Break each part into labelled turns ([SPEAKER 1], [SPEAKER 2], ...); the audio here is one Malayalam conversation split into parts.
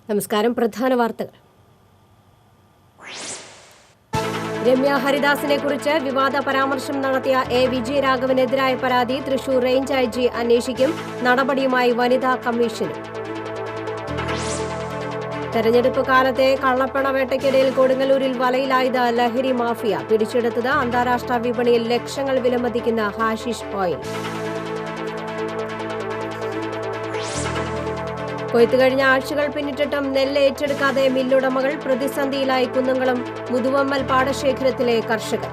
[SPEAKER 1] നമസ്കാരം. പ്രധാന വാർത്തകൾ. രമ്യ ഹരിദാസിനെ കുറിച്ച് വിവാദ പരാമർശം നടത്തിയ എ വിജയരാഘവനെതിരായ പരാതി തൃശൂർ റേഞ്ച് ഐജി അന്വേഷിക്കും. നടപടിയുമായി വനിതാ കമ്മീഷൻ. തെരഞ്ഞെടുപ്പ് കാലത്തെ കള്ളപ്പണ വേട്ടയ്ക്കിടയിൽ കൊടുങ്ങല്ലൂരിൽ വലയിലായത് ലഹരി മാഫിയ. പിടിച്ചെടുത്തത് അന്താരാഷ്ട്ര വിപണിയിൽ ലക്ഷങ്ങൾ വിലമതിക്കുന്ന ഹാഷിഷ് ഓയിൽ. കൊയ്ത്തു കഴിഞ്ഞ ആഴ്ചകൾ പിന്നിട്ടിട്ടും നെല്ല് ഏറ്റെടുക്കാതെ മില്ലുടമകൾ. പ്രതിസന്ധിയിലായി കുന്നംകുളം മുതുവമ്മൽ പാടശേഖരത്തിലെ കർഷകർ.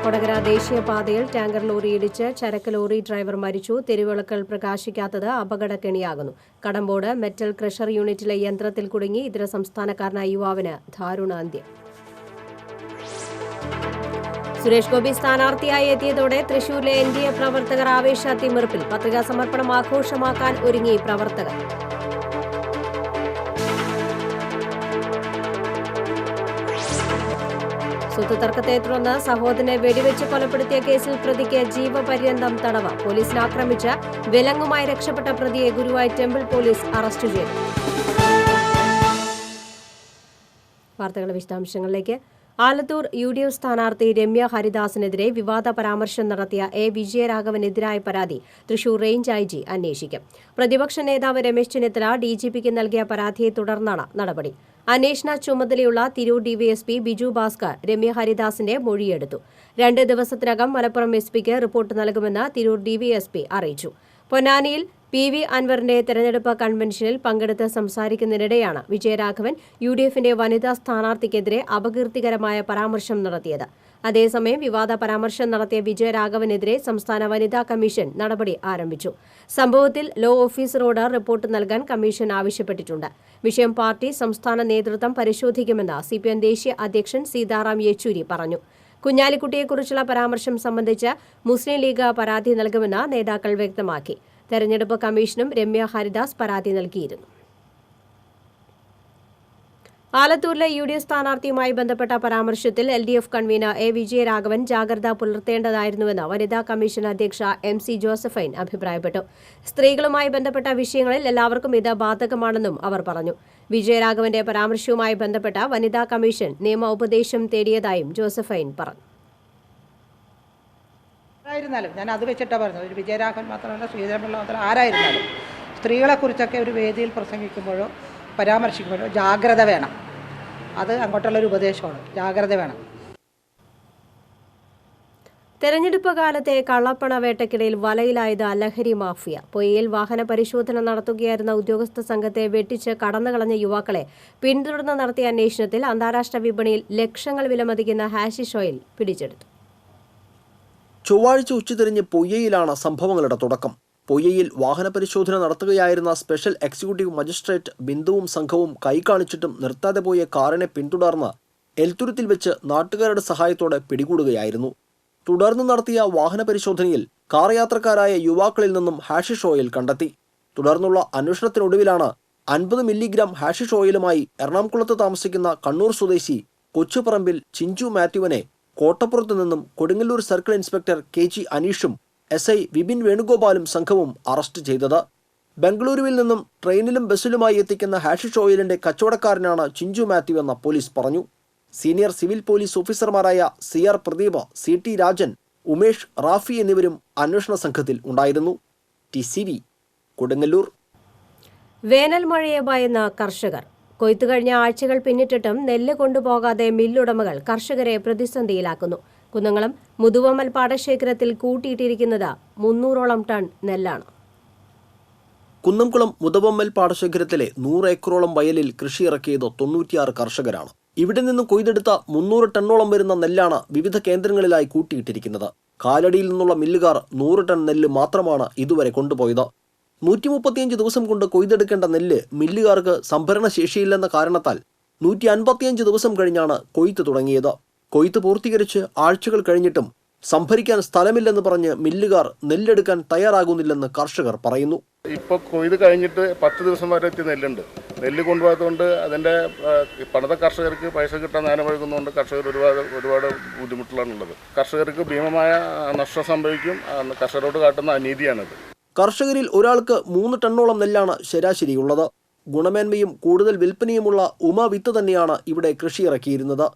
[SPEAKER 1] കൊടകര ദേശീയപാതയിൽ ടാങ്കർ ലോറി ഇടിച്ച് ചരക്ക് ലോറി ഡ്രൈവർ മരിച്ചു. തെരുവിളക്കുകൾ പ്രകാശിക്കാത്തത് അപകടക്കെണിയാകുന്നു. കടമ്പോട് മെറ്റൽ ക്രഷർ യൂണിറ്റിലെ യന്ത്രത്തിൽ കുടുങ്ങി ഇതര സംസ്ഥാനക്കാരനായ യുവാവിന് ദാരുണാന്ത്യം. സുരേഷ് ഗോപി സ്ഥാനാർത്ഥിയായി എത്തിയതോടെ തൃശൂരിലെ NDA പ്രവർത്തകർ ആവേശത്തിമിർപ്പിൽ. പത്രികാ സമർപ്പണം ആഘോഷമാക്കാൻ ഒരുങ്ങി പ്രവർത്തകർ. സ്വത്ത് തർക്കത്തെ തുടർന്ന് സഹോദരനെ വെടിവെച്ച് കൊലപ്പെടുത്തിയ കേസിൽ പ്രതിക്ക് ജീവപര്യന്തം തടവ്. പോലീസിനെ ആക്രമിച്ച് വിലങ്ങുമായി രക്ഷപ്പെട്ട പ്രതിയെ ഗുരുവായൂർ ടെമ്പിൾ പോലീസ് അറസ്റ്റ് ചെയ്തു. വാർത്തകളുടെ വിശദാംശങ്ങളിലേക്ക്. ആലത്തൂർ UDF സ്ഥാനാർത്ഥി രമ്യ ഹരിദാസിനെതിരെ വിവാദ പരാമർശം നടത്തിയ എ വിജയരാഘവനെതിരായ പരാതി തൃശൂർ റേഞ്ച് ഐജി അന്വേഷിക്കും. പ്രതിപക്ഷ നേതാവ് രമേശ് ചെന്നിത്തല DGPക്ക് നൽകിയ പരാതിയെ തുടർന്നാണ് നടപടി. അന്വേഷണ ചുമതലയുള്ള തിരൂർ DYSP ബിജു ഭാസ്കർ രമ്യ ഹരിദാസിന്റെ മൊഴിയെടുത്തു. 2 ദിവസത്തിനകം മലപ്പുറം SPക്ക് റിപ്പോർട്ട് നൽകുമെന്ന് തിരൂർ DYSP അറിയിച്ചു. പൊന്നാനിയിൽ PV അൻവറിന്റെ തെരഞ്ഞെടുപ്പ് കൺവെൻഷനിൽ പങ്കെടുത്ത് സംസാരിക്കുന്നതിനിടെയാണ് വിജയരാഘവൻ UDFന്റെ വനിതാ സ്ഥാനാർത്ഥിക്കെതിരെ അപകീർത്തികരമായ പരാമർശം നടത്തിയത്. അതേസമയം വിവാദ പരാമർശം നടത്തിയ വിജയരാഘവനെതിരെ സംസ്ഥാന വനിതാ കമ്മീഷൻ നടപടി ആരംഭിച്ചു. സംഭവത്തിൽ ലോ ഓഫീസറോട് റിപ്പോർട്ട് നൽകാൻ കമ്മീഷൻ ആവശ്യപ്പെട്ടിട്ടുണ്ട്. വിഷയം പാർട്ടി സംസ്ഥാന നേതൃത്വം പരിശോധിക്കുമെന്ന് CPM ദേശീയ അധ്യക്ഷൻ സീതാറാം യെച്ചൂരി പറഞ്ഞു. കുഞ്ഞാലിക്കുട്ടിയെക്കുറിച്ചുള്ള പരാമർശം സംബന്ധിച്ച് മുസ്ലിം ലീഗ് പരാതി നൽകുമെന്ന് നേതാക്കൾ വ്യക്തമാക്കി. തെരഞ്ഞെടുപ്പ് കമ്മീഷനും രമ്യ ഹരിദാസ് പരാതി നൽകിയിരുന്നു. ആലത്തൂരിലെ UDF സ്ഥാനാർത്ഥിയുമായി ബന്ധപ്പെട്ട പരാമർശത്തിൽ LDF കൺവീനർ എ വിജയരാഘവൻ ജാഗ്രത പുലർത്തേണ്ടതായിരുന്നുവെന്ന് വനിതാ കമ്മീഷൻ അധ്യക്ഷ MC ജോസഫൈൻ അഭിപ്രായപ്പെട്ടു. സ്ത്രീകളുമായി ബന്ധപ്പെട്ട വിഷയങ്ങളിൽ എല്ലാവർക്കും ഇത് ബാധകമാണെന്നും അവർ പറഞ്ഞു. വിജയരാഘവന്റെ പരാമർശവുമായി ബന്ധപ്പെട്ട വനിതാ കമ്മീഷൻ നിയമ ഉപദേശം തേടിയതായും ജോസഫൈൻ പറഞ്ഞു.
[SPEAKER 2] ആയിരുന്നാലും ഞാൻ അത് വെച്ചിട്ടാണ് പറഞ്ഞത്. ഒരു വിജയരാഘവൻ മാത്രമല്ല, ശ്രീധരൻപിള്ള മാത്രമല്ല, ആരായിരുന്നാലും സ്ത്രീകളെക്കുറിച്ചൊക്കെ ഒരു വേദിയിൽ പ്രസംഗിക്കുമ്പോഴോ പരാമർശിക്കുമ്പോഴോ ജാഗ്രത വേണം. അത് അങ്ങോട്ടുള്ളൊരു ഉപദേശമാണ്. ജാഗ്രത വേണം.
[SPEAKER 1] തെരഞ്ഞെടുപ്പ് കാലത്തെ കള്ളപ്പണ വേട്ടയ്ക്കിടയിൽ വലയിലായത് ലഹരി മാഫിയ. പൊയ്യയിൽ വാഹന പരിശോധന നടത്തുകയായിരുന്ന ഉദ്യോഗസ്ഥ സംഘത്തെ വെട്ടിച്ച് കടന്നുകളഞ്ഞ യുവാക്കളെ പിന്തുടർന്ന് നടത്തിയ അന്വേഷണത്തിൽ അന്താരാഷ്ട്ര വിപണിയിൽ ലക്ഷങ്ങൾ വിലമതിക്കുന്ന ഹാഷിഷ് ഓയിൽ പിടിച്ചെടുത്തു.
[SPEAKER 3] ചൊവ്വാഴ്ച ഉച്ചതിരിഞ്ഞ് പൊയ്യയിലാണ് സംഭവങ്ങളുടെ തുടക്കം. പൊയ്യയിൽ വാഹന പരിശോധന നടത്തുകയായിരുന്ന സ്പെഷ്യൽ എക്സിക്യൂട്ടീവ് മജിസ്ട്രേറ്റ് ബിന്ദുവും സംഘവും കൈകാണിച്ചിട്ടും നിർത്താതെ പോയ കാറിനെ പിന്തുടർന്ന് എൽത്തുരുത്തിൽ വെച്ച് നാട്ടുകാരുടെ സഹായത്തോടെ പിടികൂടുകയായിരുന്നു. തുടർന്ന് നടത്തിയ വാഹന പരിശോധനയിൽ കാർ യാത്രക്കാരായ യുവാക്കളിൽ നിന്നും ഹാഷിഷ് ഓയിൽ കണ്ടെത്തി. തുടർന്നുള്ള അന്വേഷണത്തിനൊടുവിലാണ് 50 മില്ലിഗ്രാം ഹാഷിഷ് ഓയിലുമായി എറണാകുളത്ത് താമസിക്കുന്ന കണ്ണൂർ സ്വദേശി കൊച്ചുപറമ്പിൽ ചിഞ്ചു മാത്യുവിനെ കോട്ടപ്പുറത്തു നിന്നും കൊടുങ്ങല്ലൂർ സർക്കിൾ ഇൻസ്പെക്ടർ KG അനീഷും SI വിപിൻ വേണുഗോപാലും സംഘവും അറസ്റ്റ് ചെയ്തത്. ബംഗളൂരുവിൽ നിന്നും ട്രെയിനിലും ബസ്സിലുമായി എത്തിക്കുന്ന ഹാഷിഷ് ഓയിലിന്റെ കച്ചവടക്കാരനാണ് ചിഞ്ചു മാത്യു എന്ന് പോലീസ് പറഞ്ഞു. സീനിയർ സിവിൽ പോലീസ് ഓഫീസർമാരായ CR പ്രദീപ്, CT രാജൻ, ഉമേഷ്, റാഫി എന്നിവരും അന്വേഷണ സംഘത്തിൽ ഉണ്ടായിരുന്നു. TCV കൊടുങ്ങല്ലൂർ.
[SPEAKER 1] വേനൽ മഴയെ ഭയന്ന കർഷകർ. കൊയ്ത്തു കഴിഞ്ഞ ആഴ്ചകൾ പിന്നിട്ടിട്ടും നെല്ല് കൊണ്ടുപോകാതെ മില്ലുടമകൾ കർഷകരെ പ്രതിസന്ധിയിലാക്കുന്നു. കുന്നംകുളം മുതുവമ്മൽ പാടശേഖരത്തിൽ കൂട്ടിയിട്ടിരിക്കുന്നത് 300ഓളം ടൺ നെല്ലാണ്.
[SPEAKER 3] കുന്നംകുളം മുതുവമ്മൽ പാടശേഖരത്തിലെ 100 ഏക്കറോളം വയലിൽ കൃഷി ഇറക്കിയത് 96 കർഷകരാണ്. ഇവിടെ നിന്നും കൊയ്തെടുത്ത 300 ടണ്ണോളം വരുന്ന നെല്ലാണ് വിവിധ കേന്ദ്രങ്ങളിലായി കൂട്ടിയിട്ടിരിക്കുന്നത്. കാലടിയിൽ നിന്നുള്ള മില്ലുകാർ 100 ടൺ നെല്ല് മാത്രമാണ് ഇതുവരെ കൊണ്ടുപോയത്. 135 ദിവസം കൊണ്ട് കൊയ്തെടുക്കേണ്ട നെല്ല് മില്ലുകാർക്ക് സംഭരണ ശേഷിയില്ലെന്ന കാരണത്താൽ 155 ദിവസം കഴിഞ്ഞാണ് കൊയ്ത്ത് തുടങ്ങിയത്. കൊയ്ത്ത് പൂർത്തീകരിച്ച് ആഴ്ചകൾ കഴിഞ്ഞിട്ടും സംഭരിക്കാൻ സ്ഥലമില്ലെന്ന് പറഞ്ഞ് മില്ലുകാർ നെല്ലെടുക്കാൻ തയ്യാറാകുന്നില്ലെന്ന് കർഷകർ പറയുന്നു.
[SPEAKER 4] ഇപ്പോൾ കൊയ്ത് കഴിഞ്ഞിട്ട് 10 ദിവസം വരെ എത്തി നെല്ലുണ്ട്. നെല്ല് കൊണ്ടുപോയതുകൊണ്ട് അതിൻ്റെ പണിത കർഷകർക്ക് പൈസ കിട്ടാൻ നേരം വൈകുന്നതുകൊണ്ട് കർഷകർ ഒരുപാട് ബുദ്ധിമുട്ടിലാണുള്ളത്. കർഷകർക്ക് ഭീമമായ നഷ്ടം സംഭവിക്കും. കർഷകരോട് കാട്ടുന്ന അനീതിയാണിത്.
[SPEAKER 3] കർഷകരിൽ ഒരാൾക്ക് 3 ടണ്ണോളം നെല്ലാണ് ശരാശരിയുള്ളത്. ഗുണമേന്മയും കൂടുതൽ വിൽപ്പനയുമുള്ള ഉമ വിത്ത് തന്നെയാണ് ഇവിടെ കൃഷിയിറക്കിയിരുന്നത്.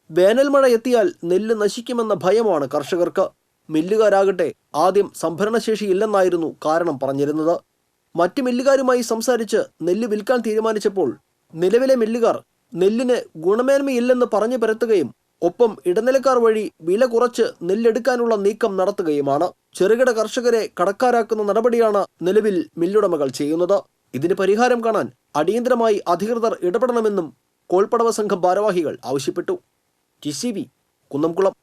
[SPEAKER 3] വേനൽ മഴ എത്തിയാൽ നെല്ല് നശിക്കുമെന്ന ഭയമാണ് കർഷകർക്ക്. മില്ലുകാരാകട്ടെ ആദ്യം സംഭരണശേഷിയില്ലെന്നായിരുന്നു കാരണം പറഞ്ഞിരുന്നത്. മറ്റ് മില്ലുകാരുമായി സംസാരിച്ച് നെല്ല് വിൽക്കാൻ തീരുമാനിച്ചപ്പോൾ നിലവിലെ മില്ലുകാർ നെല്ലിന് ഗുണമേന്മയില്ലെന്ന് പറഞ്ഞു പരത്തുകയും ഒപ്പം ഇടനിലക്കാർ വഴി വില കുറച്ച് നെല്ലെടുക്കാനുള്ള നീക്കം നടത്തുകയുമാണ്. ചെറുകിട കർഷകരെ കടക്കാരാക്കുന്ന നടപടിയാണ് നിലവിൽ മില്ലുടമകൾ ചെയ്യുന്നത്. ഇതിന് പരിഹാരം കാണാൻ അടിയന്തരമായി അധികൃതർ ഇടപെടണമെന്നും കോൾപ്പടവ സംഘം ഭാരവാഹികൾ ആവശ്യപ്പെട്ടു. TCV കുന്നംകുളം.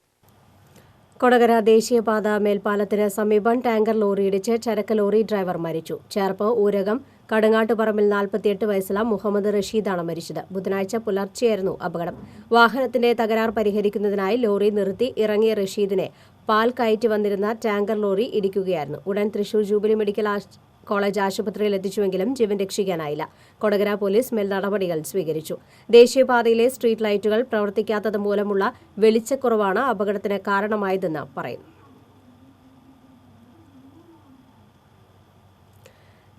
[SPEAKER 1] കൊടകര ദേശീയപാത മേൽപ്പാലത്തിന് സമീപം ടാങ്കർ ലോറി ഇടിച്ച് ചരക്ക് ലോറി ഡ്രൈവർ മരിച്ചു. ചേർപ്പ് ഊരകം കടങ്ങാട്ടുപറമ്പിൽ 48 വയസ്സുള്ള മുഹമ്മദ് റഷീദാണ് മരിച്ചത്. ബുധനാഴ്ച പുലർച്ചെയായിരുന്നു അപകടം. വാഹനത്തിന്റെ തകരാർ പരിഹരിക്കുന്നതിനായി ലോറി നിർത്തി ഇറങ്ങിയ റഷീദിനെ പാൽ കയറ്റി വന്നിരുന്ന ടാങ്കർ ലോറി ഇടിക്കുകയായിരുന്നു. ഉടൻ തൃശൂർ ജൂബിലി മെഡിക്കൽ കോളേജ് ആശുപത്രിയിൽ എത്തിച്ചുവെങ്കിലും ജീവൻ രക്ഷിക്കാനായില്ല. കൊടകര പോലീസ് മേൽ നടപടികൾ സ്വീകരിച്ചു. ദേശീയപാതയിലെ സ്ട്രീറ്റ് ലൈറ്റുകൾ പ്രവർത്തിക്കാത്തത് മൂലമുള്ള വെളിച്ചക്കുറവാണ് അപകടത്തിന് കാരണമായതെന്ന് പറയുന്നു.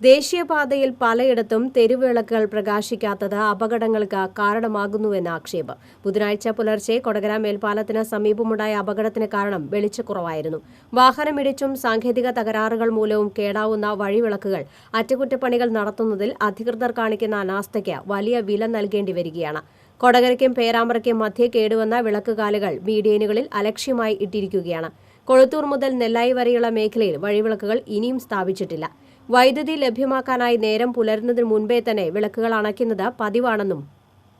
[SPEAKER 1] ദേശീയപാതയിൽ പലയിടത്തും തെരുവിളക്കുകൾ പ്രകാശിക്കാത്തത് അപകടങ്ങൾക്ക് കാരണമാകുന്നുവെന്ന് ആക്ഷേപം. ബുധനാഴ്ച പുലർച്ചെ കൊടകര മേൽപ്പാലത്തിന് സമീപമുണ്ടായ അപകടത്തിന് കാരണം വെളിച്ചക്കുറവായിരുന്നു. വാഹനമിടിച്ചും സാങ്കേതിക തകരാറുകൾ മൂലവും കേടാവുന്ന വഴിവിളക്കുകൾ അറ്റകുറ്റപ്പണികൾ നടത്തുന്നതിൽ അധികൃതർ കാണിക്കുന്ന അനാസ്ഥയ്ക്ക് വലിയ വില നൽകേണ്ടി വരികയാണ്. കൊടകരയ്ക്കും പേരാമ്പ്രയ്ക്കും മധ്യേ കേടുവന്ന വിളക്കുകാലുകൾ മീഡിയനുകളിൽ അലക്ഷ്യമായി ഇട്ടിരിക്കുകയാണ്. കൊളുത്തൂർ മുതൽ നെല്ലായി വരെയുള്ള മേഖലയിൽ വഴിവിളക്കുകൾ ഇനിയും സ്ഥാപിച്ചിട്ടില്ല. വൈദ്യുതി ലഭ്യമാക്കാനായി നേരം പുലരുന്നതിന് മുൻപേ തന്നെ വിളക്കുകൾ അണയ്ക്കുന്നത് പതിവാണെന്നും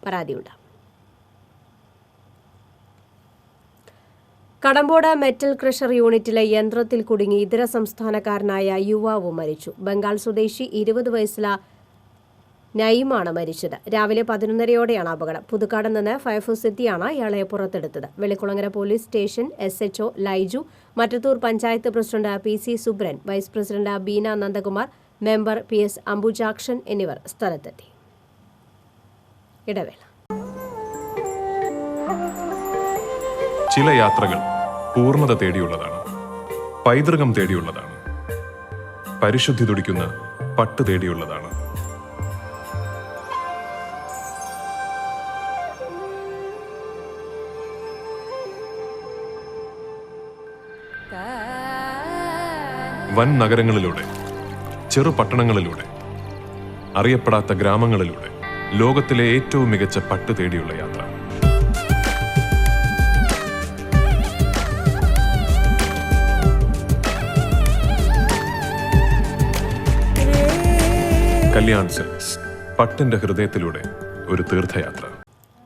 [SPEAKER 1] പരാതിയുണ്ട്. കടമ്പോട് മെറ്റൽ ക്രഷർ യൂണിറ്റിലെ യന്ത്രത്തിൽ കുടുങ്ങി ഇതര സംസ്ഥാനക്കാരനായ യുവാവ് മരിച്ചു. ബംഗാൾ സ്വദേശി 20 വയസ്സുള്ള നയിമാണ് മരിച്ചത്. രാവിലെ 11:30യോടെയാണ് അപകടം. പുതുക്കാട് നിന്ന് ഫയർഫോഴ്സ് എത്തിയാണ് ഇയാളെ പുറത്തെടുത്തത്. Velikkulangara police station SHO Laiju, Mattathur panchayat president PC Subran, vice president Beena Nandakumar, member PS Ambujakshan എന്നിവർ സ്ഥലത്തെത്തി. ഇടവേള.
[SPEAKER 5] ചില യാത്രകൾ പൂർണ്ണത തേടിയുള്ളതാണ്, പൈതൃകം തേടിയുള്ളതാണ്, പരിശുദ്ധി തുടിക്കുന്ന പട്ട് തേടിയുള്ളതാണ്. വൻ നഗരങ്ങളിലൂടെ, ചെറു പട്ടണങ്ങളിലൂടെ, അറിയപ്പെടാത്ത ഗ്രാമങ്ങളിലൂടെ ലോകത്തിലെ ഏറ്റവും മികച്ച പട്ട് തേടിയുള്ള യാത്ര. കല്യാൺ സിൽക്സ്, പട്ടിന്റെ ഹൃദയത്തിലൂടെ ഒരു തീർത്ഥയാത്ര.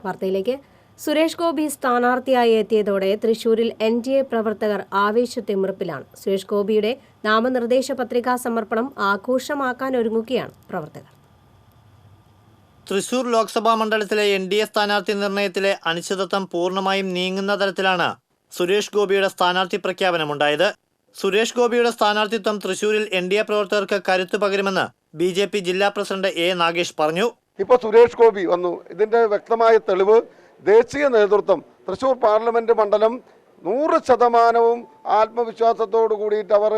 [SPEAKER 1] വാർത്തയിലേക്ക്. സുരേഷ് ഗോപി സ്ഥാനാർത്ഥിയായി എത്തിയതോടെ തൃശൂരിൽ NDA പ്രവർത്തകർ ആവേശത്തിമിർപ്പിലാണ്. സുരേഷ് ഗോപിയുടെ നാമനിർദ്ദേശ പത്രികാ സമർപ്പണം ആഘോഷമാക്കാനൊരുങ്ങുകയാണ് പ്രവർത്തകർ.
[SPEAKER 6] തൃശൂർ ലോക്സഭാ മണ്ഡലത്തിലെ NDA സ്ഥാനാർത്ഥി നിർണയത്തിലെ അനിശ്ചിതത്വം പൂർണ്ണമായും നീങ്ങുന്ന തരത്തിലാണ് സുരേഷ് ഗോപിയുടെ സ്ഥാനാർത്ഥി പ്രഖ്യാപനമുണ്ടായത്. സുരേഷ് ഗോപിയുടെ സ്ഥാനാർത്ഥിത്വം തൃശൂരിൽ NDA പ്രവർത്തകർക്ക് കരുത്തു പകരുമെന്ന് BJP ജില്ലാ പ്രസിഡന്റ് A നാഗേഷ് പറഞ്ഞു.
[SPEAKER 7] ഇപ്പോൾ സുരേഷ് ഗോപി വന്നു. ഇതിന്റെ വ്യക്തമായ തെളിവ് ദേശീയ നേതൃത്വം തൃശൂർ പാർലമെന്റ് മണ്ഡലം 100% ആത്മവിശ്വാസത്തോടു കൂടിയിട്ട് അവർ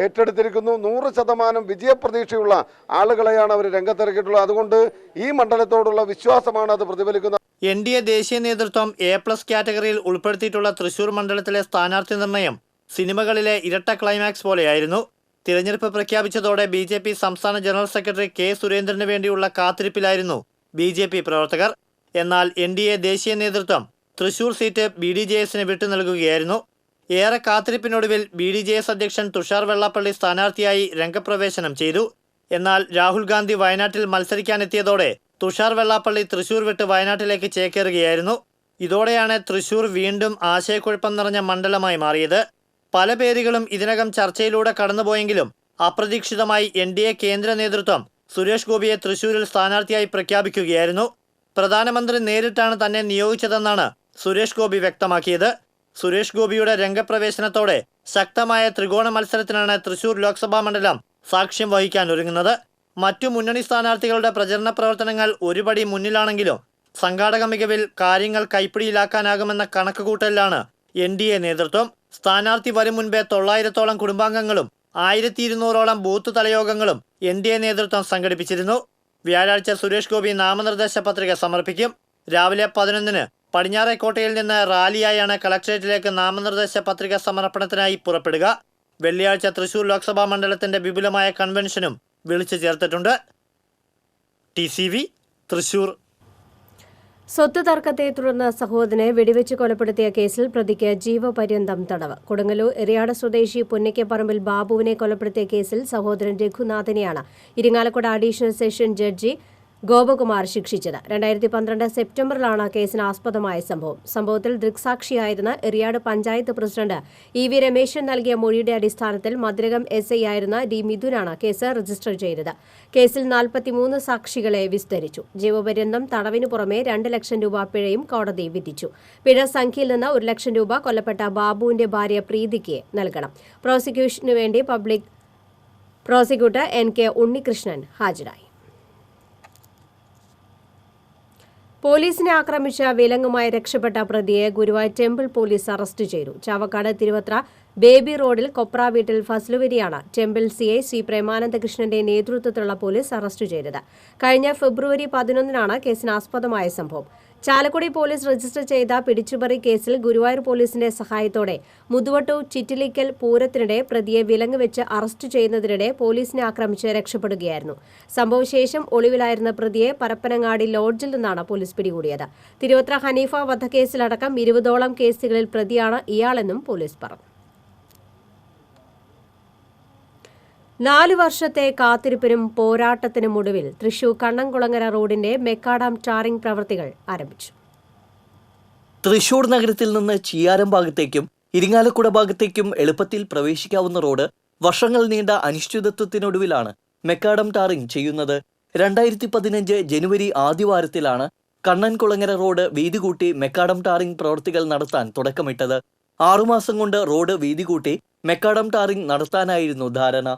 [SPEAKER 7] ഏറ്റെടുത്തിരിക്കുന്നു. 100% വിജയപ്രതീക്ഷയുള്ള ആളുകളെയാണ് അവർ രംഗത്തിറക്കിയിട്ടുള്ളത്. അതുകൊണ്ട് ഈ മണ്ഡലത്തോടുള്ള വിശ്വാസമാണ് അത് പ്രതിഫലിക്കുന്നത്.
[SPEAKER 6] NDA ദേശീയ നേതൃത്വം A+ കാറ്റഗറിയിൽ ഉൾപ്പെടുത്തിയിട്ടുള്ള തൃശൂർ മണ്ഡലത്തിലെ സ്ഥാനാർത്ഥി നിർണയം സിനിമകളിലെ ഇരട്ട ക്ലൈമാക്സ് പോലെയായിരുന്നു. തിരഞ്ഞെടുപ്പ് പ്രഖ്യാപിച്ചതോടെ BJP സംസ്ഥാന ജനറൽ സെക്രട്ടറി K സുരേന്ദ്രന് വേണ്ടിയുള്ള കാത്തിരിപ്പിലായിരുന്നു BJP പ്രവർത്തകർ. എന്നാൽ NDA ദേശീയ നേതൃത്വം തൃശൂർ സീറ്റ് BDJSന് വിട്ടു നൽകുകയായിരുന്നു. ഏറെ കാത്തിരിപ്പിനൊടുവിൽ BDJS അധ്യക്ഷൻ തുഷാർ വെള്ളാപ്പള്ളി സ്ഥാനാർത്ഥിയായി രംഗപ്രവേശനം ചെയ്തു. എന്നാൽ രാഹുൽ ഗാന്ധി വയനാട്ടിൽ മത്സരിക്കാനെത്തിയതോടെ തുഷാർ വെള്ളാപ്പള്ളി തൃശൂർ വിട്ട് വയനാട്ടിലേക്ക് ചേക്കേറുകയായിരുന്നു. ഇതോടെയാണ് തൃശൂർ വീണ്ടും ആശയക്കുഴപ്പം നിറഞ്ഞ മണ്ഡലമായി മാറിയത്. പല പേരുകളും ഇതിനകം ചർച്ചയിലൂടെ കടന്നുപോയെങ്കിലും അപ്രതീക്ഷിതമായി NDA കേന്ദ്ര നേതൃത്വം സുരേഷ് ഗോപിയെ തൃശൂരിൽ സ്ഥാനാർത്ഥിയായി പ്രഖ്യാപിക്കുകയായിരുന്നു. പ്രധാനമന്ത്രി നേരിട്ടാണ് തന്നെ നിയോഗിച്ചതെന്നാണ് സുരേഷ് ഗോപി വ്യക്തമാക്കിയത്. സുരേഷ് ഗോപിയുടെ രംഗപ്രവേശനത്തോടെ ശക്തമായ ത്രികോണ മത്സരത്തിനാണ് തൃശൂർ ലോക്സഭാ മണ്ഡലം സാക്ഷ്യം വഹിക്കാൻ ഒരുങ്ങുന്നത്. മറ്റു മുന്നണി സ്ഥാനാർത്ഥികളുടെ പ്രചരണ പ്രവർത്തനങ്ങൾ ഒരുപടി മുന്നിലാണെങ്കിലും സംഘാടക മികവിൽ കാര്യങ്ങൾ കൈപ്പിടിയിലാക്കാനാകുമെന്ന കണക്കുകൂട്ടലിലാണ് NDA നേതൃത്വം. സ്ഥാനാർത്ഥി വരും മുൻപേ 900ഓളം കുടുംബാംഗങ്ങളും 1200ഓളം ബൂത്ത് തലയോഗങ്ങളും NDA നേതൃത്വം സംഘടിപ്പിച്ചിരുന്നു. വ്യാഴാഴ്ച സുരേഷ് ഗോപി നാമനിർദ്ദേശ പത്രിക സമർപ്പിക്കും. രാവിലെ 11-ന് പടിഞ്ഞാറേക്കോട്ടയിൽ നിന്ന് റാലിയായാണ് കളക്ടറേറ്റിലേക്ക് നാമനിർദ്ദേശ പത്രിക സമർപ്പണത്തിനായി പുറപ്പെടുക. വെള്ളിയാഴ്ച തൃശൂർ ലോക്സഭാ മണ്ഡലത്തിന്റെ വിപുലമായ കൺവെൻഷനും വിളിച്ചു ചേർത്തിട്ടുണ്ട്. TCV തൃശൂർ.
[SPEAKER 1] സ്വത്ത് തർക്കത്തെ തുടർന്ന് സഹോദരനെ വെടിവെച്ച് കൊലപ്പെടുത്തിയ കേസിൽ പ്രതിക്ക് ജീവപര്യന്തം തടവ്. കൊടുങ്ങല്ലൂർ എറിയാട് സ്വദേശി പുന്നയ്ക്കപ്പറമ്പിൽ ബാബുവിനെ കൊലപ്പെടുത്തിയ കേസിൽ സഹോദരൻ രഘുനാഥിനെയാണ് Irinjalakuda additional session judge Gopakumar ശിക്ഷിച്ചത്. 2012 സെപ്റ്റംബറിലാണ് കേസിന് ആസ്പദമായ സംഭവത്തിൽ ദൃക്സാക്ഷിയായിരുന്ന എറിയാട് പഞ്ചായത്ത് പ്രസിഡന്റ് EV രമേശൻ നൽകിയ മൊഴിയുടെ അടിസ്ഥാനത്തിൽ മതിലകം SI ആയിരുന്ന D മിഥുനാണ് കേസ് രജിസ്റ്റർ ചെയ്തത്. കേസിൽ 43 സാക്ഷികളെ വിസ്തരിച്ചു. ജീവപര്യന്തം തടവിനു പുറമെ 2 ലക്ഷം രൂപ പിഴയും കോടതി വിധിച്ചു. പിഴ സംഖ്യയിൽ നിന്ന് 1 ലക്ഷം രൂപ കൊല്ലപ്പെട്ട ബാബുവിന്റെ ഭാര്യ പ്രീതിക്ക് നൽകണം. പ്രോസിക്യൂഷനു വേണ്ടി പബ്ലിക് പ്രോസിക്യൂട്ടർ NK ഉണ്ണികൃഷ്ണൻ ഹാജരായി. പോലീസിനെ ആക്രമിച്ച വിലങ്ങുമായി രക്ഷപ്പെട്ട പ്രതിയെ ഗുരുവായൂർ ടെമ്പിൾ പോലീസ് അറസ്റ്റ് ചെയ്തു. ചാവക്കാട് തിരുവത്ര ബേബി റോഡിൽ കൊപ്ര വീട്ടിൽ ഫസ്ലുവരിയാണ് ടെമ്പിൾ CI ശ്രീ പ്രേമാനന്ദകൃഷ്ണന്റെ നേതൃത്വത്തിലുള്ള പോലീസ് അറസ്റ്റ് ചെയ്തത്. കഴിഞ്ഞ ഫെബ്രുവരി 11-നാണ് കേസിന് ആസ്പദമായ സംഭവം. ചാലക്കുടി പോലീസ് രജിസ്റ്റർ ചെയ്ത പിടിച്ചുപറി കേസിൽ ഗുരുവായൂർ പോലീസിന്റെ സഹായത്തോടെ മുതുവട്ടൂർ ചിറ്റിലിക്കൽ പൂരത്തിനിടെ പ്രതിയെ വിലങ്ങ് വെച്ച് അറസ്റ്റ് ചെയ്യുന്നതിനിടെ പോലീസിനെ ആക്രമിച്ച് രക്ഷപ്പെടുകയായിരുന്നു. സംഭവശേഷം ഒളിവിലായിരുന്ന പ്രതിയെ പരപ്പനങ്ങാടി ലോഡ്ജിൽ നിന്നാണ് പോലീസ് പിടികൂടിയത്. തിരുവത്ര ഹനീഫ വധക്കേസിലടക്കം 20ഓളം കേസുകളിൽ പ്രതിയാണ് ഇയാളെന്നും പോലീസ് പറഞ്ഞു. 4 വർഷത്തെ കാത്തിരിപ്പിനും പോരാട്ടത്തിനുമൊടുവിൽ തൃശൂർ കണ്ണംകുളങ്ങര റോഡിന്റെ മെക്കാഡാം ടാറിംഗ് പ്രവൃത്തികൾ ആരംഭിച്ചു.
[SPEAKER 8] തൃശൂർ നഗരത്തിൽ നിന്ന് ചിയാരം ഭാഗത്തേക്കും ഇരിങ്ങാലക്കുട ഭാഗത്തേക്കും എളുപ്പത്തിൽ പ്രവേശിക്കാവുന്ന റോഡ് വർഷങ്ങൾ നീണ്ട അനിശ്ചിതത്വത്തിനൊടുവിലാണ് മെക്കാഡാം ടാറിംഗ് ചെയ്യുന്നത്. 2015 ജനുവരി ആദ്യവാരത്തിലാണ് കണ്ണൻകുളങ്ങര റോഡ് വീതി കൂട്ടി മെക്കാഡാം ടാറിംഗ് പ്രവൃത്തികൾ നടത്താൻ തുടക്കമിട്ടത്. 6 മാസം കൊണ്ട് റോഡ് വീതി കൂട്ടി മെക്കാഡാം ടാറിംഗ് നടത്താനായിരുന്നു ധാരണ.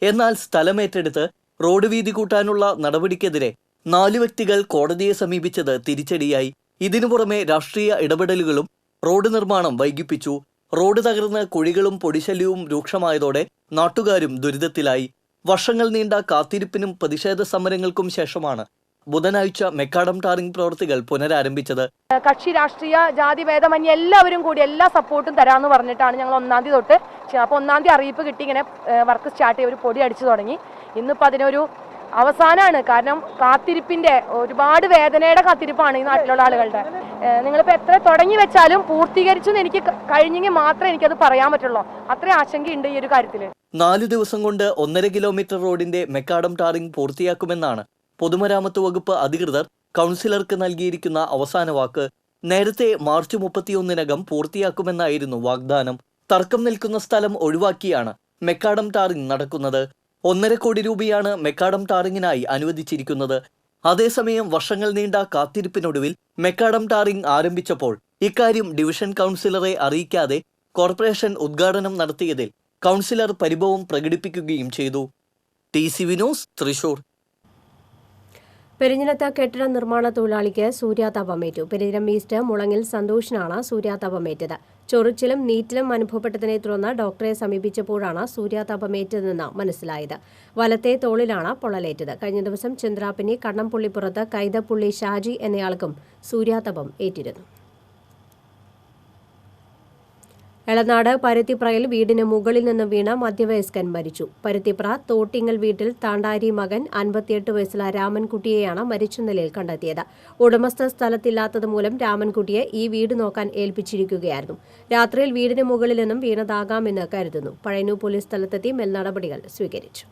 [SPEAKER 8] എന്നാൽ സ്ഥലമേറ്റെടുത്ത് റോഡ് വീതി കൂട്ടാനുള്ള നടപടിക്കെതിരെ 4 വ്യക്തികൾ കോടതിയെ സമീപിച്ചത് തിരിച്ചടിയായി. ഇതിനു പുറമെ രാഷ്ട്രീയ ഇടപെടലുകളും റോഡ് നിർമ്മാണം വൈകിപ്പിച്ചു. റോഡ് തകർന്ന് കുഴികളും പൊടിശല്യവും രൂക്ഷമായതോടെ നാട്ടുകാരും ദുരിതത്തിലായി. വർഷങ്ങൾ നീണ്ട കാത്തിരിപ്പിനും പ്രതിഷേധ സമരങ്ങൾക്കും ശേഷമാണ് ബുധനാഴ്ച മെക്കാഡാം ടാറിംഗ് പ്രവൃത്തികൾ പുനരാരംഭിച്ചത്.
[SPEAKER 9] കക്ഷി രാഷ്ട്രീയ ജാതി ഭേദമന്യേ എല്ലാവരും കൂടി എല്ലാ സപ്പോർട്ടും തരാമെന്ന് പറഞ്ഞിട്ടാണ് ഞങ്ങൾ 1-ാം തീയതി തൊട്ട്. അപ്പോൾ 1-ാം തീയതി അറിയിപ്പ് കിട്ടി, ഇങ്ങനെ വർക്ക് സ്റ്റാർട്ട് ചെയ്ത് ഒരു പൊടി അടിച്ചു തുടങ്ങി. ഇന്നിപ്പോൾ അതിനൊരു അവസാനമാണ്. കാരണം കാത്തിരിപ്പിന്റെ ഒരുപാട് വേദനയുടെ കാത്തിരിപ്പാണ് ഈ നാട്ടിലുള്ള ആളുകളുടെ. നിങ്ങളിപ്പോൾ എത്ര തുടങ്ങി വെച്ചാലും പൂർത്തീകരിച്ചെന്ന് എനിക്ക് കഴിഞ്ഞെങ്കിൽ മാത്രമേ എനിക്കത് പറയാൻ പറ്റുള്ളൂ. അത്ര ആശങ്കയുണ്ട് ഈ ഒരു കാര്യത്തിൽ.
[SPEAKER 8] 4 ദിവസം കൊണ്ട് 1.5 കിലോമീറ്റർ റോഡിന്റെ മെക്കാഡാം ടാറിംഗ് പൂർത്തിയാക്കുമെന്നാണ് പൊതുമരാമത്ത് വകുപ്പ് അധികൃതർ കൗൺസിലർക്ക് നൽകിയിരിക്കുന്ന അവസാന വാക്ക്. നേരത്തെ മാർച്ച് 31-നകം പൂർത്തിയാക്കുമെന്നായിരുന്നു വാഗ്ദാനം. തർക്കം നിൽക്കുന്ന സ്ഥലം ഒഴിവാക്കിയാണ് മെക്കാഡാം ടാറിംഗ് നടക്കുന്നത്. 1.5 കോടി രൂപയാണ് മെക്കാഡാം ടാറിംഗിനായി അനുവദിച്ചിരിക്കുന്നത്. അതേസമയം വർഷങ്ങൾ നീണ്ട കാത്തിരിപ്പിനൊടുവിൽ മെക്കാഡാം ടാറിംഗ് ആരംഭിച്ചപ്പോൾ ഇക്കാര്യം ഡിവിഷൻ കൗൺസിലറെ അറിയിക്കാതെ കോർപ്പറേഷൻ ഉദ്ഘാടനം നടത്തിയതിൽ കൗൺസിലർ പരിഭവം പ്രകടിപ്പിക്കുകയും ചെയ്തു. TCV news Thrissur.
[SPEAKER 1] പെരിഞ്ഞനത്ത് കെട്ടിട നിർമ്മാണ തൊഴിലാളിക്ക് സൂര്യാതാപമേറ്റു. പെരിഞ്ഞനം ഈസ്റ്റ് മുളങ്ങിൽ സന്തോഷിനാണ് സൂര്യാതാപമേറ്റത്. ചൊറിച്ചിലും നീറ്റിലും അനുഭവപ്പെട്ടതിനെ തുടർന്ന് ഡോക്ടറെ സമീപിച്ചപ്പോഴാണ് സൂര്യാതാപമേറ്റതെന്ന് മനസ്സിലായത്. വലത്തെ തോളിലാണ് പൊള്ളലേറ്റത്. കഴിഞ്ഞ ദിവസം ചന്ദ്രാപ്പിനി കണ്ണംപുള്ളിപ്പുറത്ത് കൈതപ്പുള്ളി ഷാജി എന്നയാൾക്കും സൂര്യാതാപം ഏറ്റിരുന്നു. എളനാട് പരുത്തിപ്രയിൽ വീടിന് മുകളിൽ നിന്ന് വീണ മധ്യവയസ്കൻ മരിച്ചു. പരുത്തിപ്ര തോട്ടിങ്ങൽ വീട്ടിൽ താണ്ടാരി മകൻ 58 വയസ്സുള്ള രാമൻകുട്ടിയെയാണ് മരിച്ച നിലയിൽ കണ്ടെത്തിയത്. ഉടമസ്ഥ സ്ഥലത്തില്ലാത്തതുമൂലം രാമൻകുട്ടിയെ ഈ വീട് നോക്കാൻ ഏൽപ്പിച്ചിരിക്കുകയായിരുന്നു. രാത്രിയിൽ വീടിന് മുകളിൽ നിന്നും വീണതാകാമെന്ന് കരുതുന്നു. പഴയന്നൂർ പോലീസ് സ്ഥലത്തെത്തി മേൽനടപടികൾ സ്വീകരിച്ചു.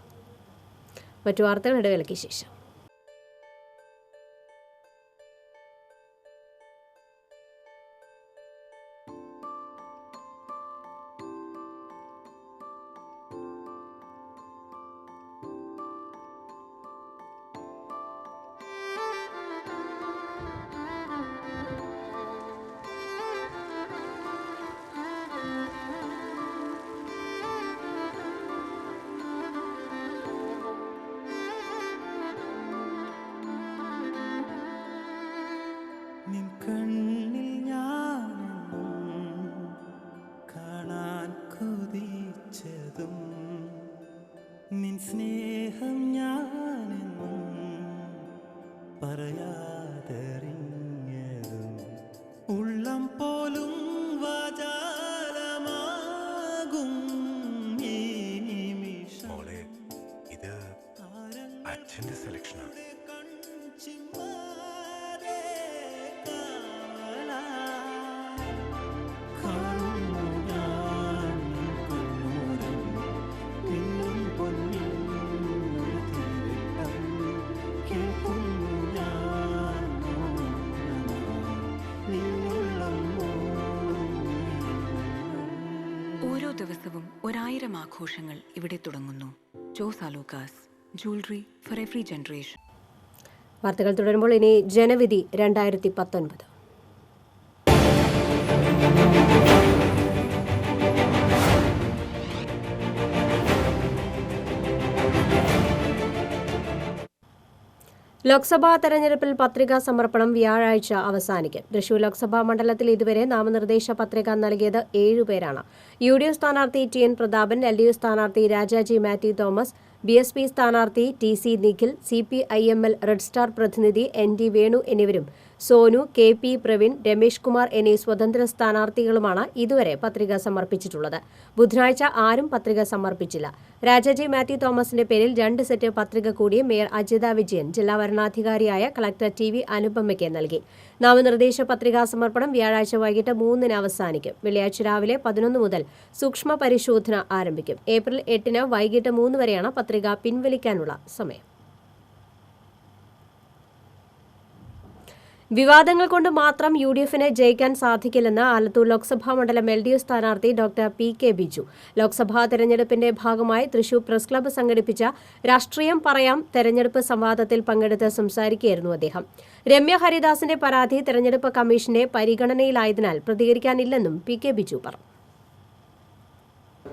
[SPEAKER 1] മറ്റു വാർത്തകൾ ഇടവേളയ്ക്ക് ശേഷം.
[SPEAKER 10] സ്നേഹം ഞാനെന്നും പറയാതറിഞ്ഞതും ഉള്ളം പോലും വാചാലമാകും ഈ നിമിഷം.
[SPEAKER 5] ഇത് അച്ഛന്റെ സെലക്ഷനാണ്.
[SPEAKER 11] ഓരോ ദിവസവും 1000 ആഘോഷങ്ങൾ ഇവിടെ തുടങ്ങുന്നു. Jose Alukkas, jewellery for every generation.
[SPEAKER 1] വാർത്തകൾ തുടരുമ്പോൾ ഇനി ജനവിധി 2019. ലോക്സഭാ തെരഞ്ഞെടുപ്പിൽ പത്രികാ സമർപ്പണം വ്യാഴാഴ്ച അവസാനിക്കും. തൃശൂർ ലോക്സഭാ മണ്ഡലത്തിൽ ഇതുവരെ നാമനിർദ്ദേശ പത്രിക നൽകിയത് 7 പേരാണ്. UDF സ്ഥാനാർത്ഥി TN പ്രതാപൻ, LDF സ്ഥാനാർത്ഥി രാജാജി മാത്യു തോമസ്, BSP സ്ഥാനാർത്ഥി TC Nikhil, CPIML red star പ്രതിനിധി ND വേണു എന്നിവരും സോനു, KP പ്രവീൺ, രമേഷ് കുമാർ എന്നീ സ്വതന്ത്ര സ്ഥാനാർത്ഥികളുമാണ് ഇതുവരെ പത്രിക സമർപ്പിച്ചിട്ടുള്ളത്. ബുധനാഴ്ച ആരും പത്രിക സമർപ്പിച്ചില്ല. രാജാജി മാത്യു തോമസിന്റെ പേരിൽ 2 സെറ്റ് പത്രിക കൂടി മേയർ അജിത വിജയൻ ജില്ലാ വരണാധികാരിയായ കളക്ടർ TV അനുപമയ്ക്ക് നൽകി. നാമനിർദ്ദേശ പത്രികാ സമർപ്പണം വ്യാഴാഴ്ച വൈകിട്ട് 3-ന് അവസാനിക്കും. വെള്ളിയാഴ്ച രാവിലെ 11 മുതൽ സൂക്ഷ്മ പരിശോധന ആരംഭിക്കും. ഏപ്രിൽ 8-ന് വൈകിട്ട് 3 വരെയാണ് പത്രിക പിൻവലിക്കാനുള്ള സമയം. വിവാദങ്ങൾ കൊണ്ട് മാത്രം UDFന് ജയിക്കാൻ സാധിക്കില്ലെന്ന് ആലത്തൂർ ലോക്സഭാ മണ്ഡലം LDF സ്ഥാനാർത്ഥി ഡോക്ടർ PK ബിജു. ലോക്സഭാ തെരഞ്ഞെടുപ്പിന്റെ ഭാഗമായി തൃശൂർ പ്രസ് ക്ലബ്ബ് സംഘടിപ്പിച്ച രാഷ്ട്രീയം പറയാം തെരഞ്ഞെടുപ്പ് സംവാദത്തിൽ പങ്കെടുത്ത് സംസാരിക്കുകയായിരുന്നു അദ്ദേഹം. രമ്യ ഹരിദാസിന്റെ പരാതി തെരഞ്ഞെടുപ്പ് കമ്മീഷന്റെ പരിഗണനയിലായതിനാൽ പ്രതികരിക്കാനില്ലെന്നും PK ബിജു പറഞ്ഞു.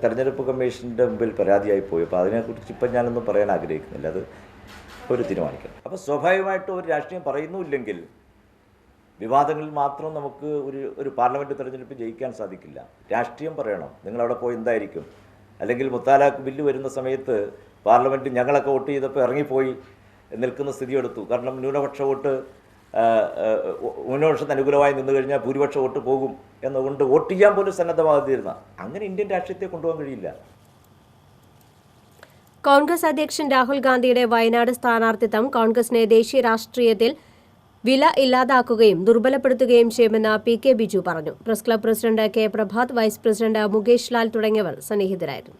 [SPEAKER 12] തെരഞ്ഞെടുപ്പ് കമ്മീഷൻ്റെ മുമ്പിൽ പരാതിയായി പോയി. അപ്പോൾ അതിനെക്കുറിച്ച് ഇപ്പം ഞാനൊന്നും പറയാൻ ആഗ്രഹിക്കുന്നില്ല. അത് ഒരു തീരുമാനിക്കണം. അപ്പോൾ സ്വാഭാവികമായിട്ടും ഒരു രാഷ്ട്രീയം പറയുന്നുമില്ലെങ്കിൽ വിവാദങ്ങളിൽ മാത്രം നമുക്ക് ഒരു പാർലമെൻറ്റ് തെരഞ്ഞെടുപ്പ് ജയിക്കാൻ സാധിക്കില്ല. രാഷ്ട്രീയം പറയണം. നിങ്ങളവിടെ പോയി എന്തായിരിക്കും? അല്ലെങ്കിൽ മുത്താലാഖ് ബില്ല് വരുന്ന സമയത്ത് പാർലമെൻറ്റ് ഞങ്ങളൊക്കെ വോട്ട് ചെയ്തപ്പോൾ ഇറങ്ങിപ്പോയി നിൽക്കുന്ന സ്ഥിതി എടുത്തു. കാരണം ന്യൂനപക്ഷത്തിന് അനുകൂലമായി നിന്നു കഴിഞ്ഞാൽ ഭൂരിപക്ഷ വോട്ട് പോകും എന്നുകൊണ്ട് വോട്ട് ചെയ്യാൻ പോലും സന്നദ്ധമാകുന്ന അങ്ങനെ ഇന്ത്യൻ രാഷ്ട്രീയത്തെ കൊണ്ടുപോകാൻ കഴിയില്ല.
[SPEAKER 1] കോൺഗ്രസ് അധ്യക്ഷൻ രാഹുൽ ഗാന്ധിയുടെ വയനാട് സ്ഥാനാർത്ഥിത്വം കോൺഗ്രസിനെ ദേശീയ രാഷ്ട്രീയത്തിൽ വില ഇല്ലാതാക്കുകയും ദുർബലപ്പെടുത്തുകയും ചെയ്യുമെന്ന് PK ബിജു പറഞ്ഞു. Press club president K Prabhat, vice president Mukesh Lal തുടങ്ങിയവർ സന്നിഹിതരായിരുന്നു.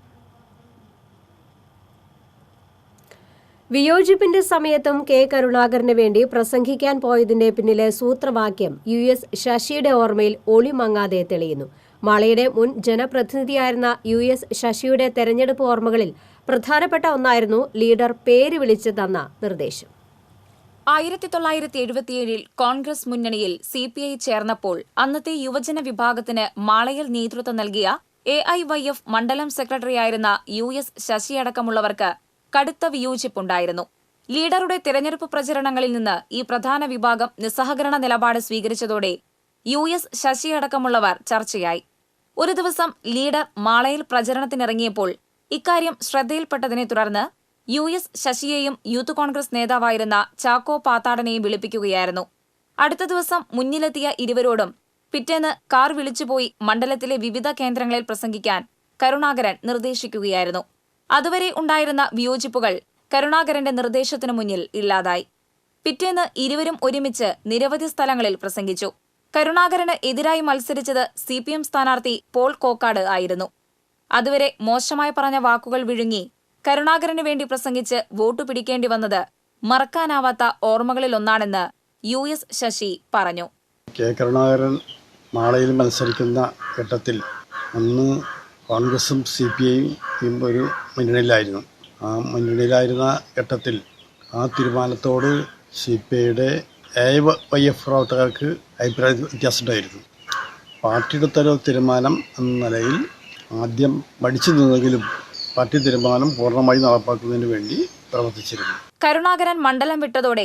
[SPEAKER 1] വിയോജിപ്പിന്റെ സമയത്തും K കരുണാകരന് വേണ്ടി പ്രസംഗിക്കാൻ പോയതിന്റെ പിന്നിലെ സൂത്രവാക്യം US ശശിയുടെ ഓർമ്മയിൽ ഒളിമങ്ങാതെ തെളിയുന്നു. മാളയുടെ മുൻ ജനപ്രതിനിധിയായിരുന്ന US ശശിയുടെ തെരഞ്ഞെടുപ്പ് ഓർമ്മകളിൽ പ്രധാനപ്പെട്ട ഒന്നായിരുന്നു ലീഡർ പേര് വിളിച്ച് തന്ന നിർദ്ദേശം.
[SPEAKER 13] 1977 കോൺഗ്രസ് മുന്നണിയിൽ CPI ചേർന്നപ്പോൾ അന്നത്തെ യുവജന വിഭാഗത്തിന് മാളയിൽ നേതൃത്വം നൽകിയ AIYF മണ്ഡലം സെക്രട്ടറിയായിരുന്ന US ശശിയടക്കമുള്ളവർക്ക് കടുത്ത വിയോജിപ്പുണ്ടായിരുന്നു. ലീഡറുടെ തിരഞ്ഞെടുപ്പ് പ്രചരണങ്ങളിൽ നിന്ന് ഈ പ്രധാന വിഭാഗം നിസ്സഹകരണ നിലപാട് സ്വീകരിച്ചതോടെ US ശശിയടക്കമുള്ളവർ ചർച്ചയായി. ഒരു ദിവസം ലീഡർ മാളയിൽ പ്രചരണത്തിനിറങ്ങിയപ്പോൾ ഇക്കാര്യം ശ്രദ്ധയിൽപ്പെട്ടതിനെ തുടർന്ന് US ശശിയെയും യൂത്ത് കോൺഗ്രസ് നേതാവായിരുന്ന ചാക്കോ പാത്താടനെയും വിളിപ്പിക്കുകയായിരുന്നു. അടുത്ത ദിവസം മുന്നിലെത്തിയ ഇരുവരോടും പിറ്റേന്ന് കാർ വിളിച്ചുപോയി മണ്ഡലത്തിലെ വിവിധ കേന്ദ്രങ്ങളിൽ പ്രസംഗിക്കാൻ കരുണാകരൻ നിർദ്ദേശിക്കുകയായിരുന്നു. അതുവരെ ഉണ്ടായിരുന്ന വിയോജിപ്പുകൾ കരുണാകരന്റെ നിർദ്ദേശത്തിനു മുന്നിൽ ഇല്ലാതായി. പിറ്റേന്ന് ഇരുവരും ഒരുമിച്ച് നിരവധി സ്ഥലങ്ങളിൽ പ്രസംഗിച്ചു. കരുണാകരന് എതിരായി മത്സരിച്ചത് CPM സ്ഥാനാർത്ഥി പോൾ കോക്കാട് ആയിരുന്നു. അതുവരെ മോശമായി പറഞ്ഞ വാക്കുകൾ വിഴുങ്ങി കരുണാകരന് വേണ്ടി പ്രസംഗിച്ച് വോട്ടു പിടിക്കേണ്ടി വന്നത് മറക്കാനാവാത്ത ഓർമ്മകളിലൊന്നാണെന്ന് US ശശി പറഞ്ഞു.
[SPEAKER 14] കരുണാകരൻ മാളയിൽ മത്സരിക്കുന്ന ഘട്ടത്തിൽ അന്ന് കോൺഗ്രസും CPIയും ഒരു മുന്നണിയിലായിരുന്നു. ആ മുന്നണിയിലായിരുന്ന ഘട്ടത്തിൽ ആ തീരുമാനത്തോട് CPIയുടെ AIYF പ്രവർത്തകർക്ക് അഭിപ്രായ വ്യത്യാസമുണ്ടായിരുന്നു. പാർട്ടിയുടെ തീരുമാനം എന്ന നിലയിൽ ആദ്യം മടിച്ചു നിന്നെങ്കിലും പാർട്ടി തീരുമാനം പൂർണ്ണമായി നടപ്പാക്കുന്നതിന് വേണ്ടി പ്രവർത്തിച്ചിരുന്നു.
[SPEAKER 13] കരുണാകരൻ മണ്ഡലം വിട്ടതോടെ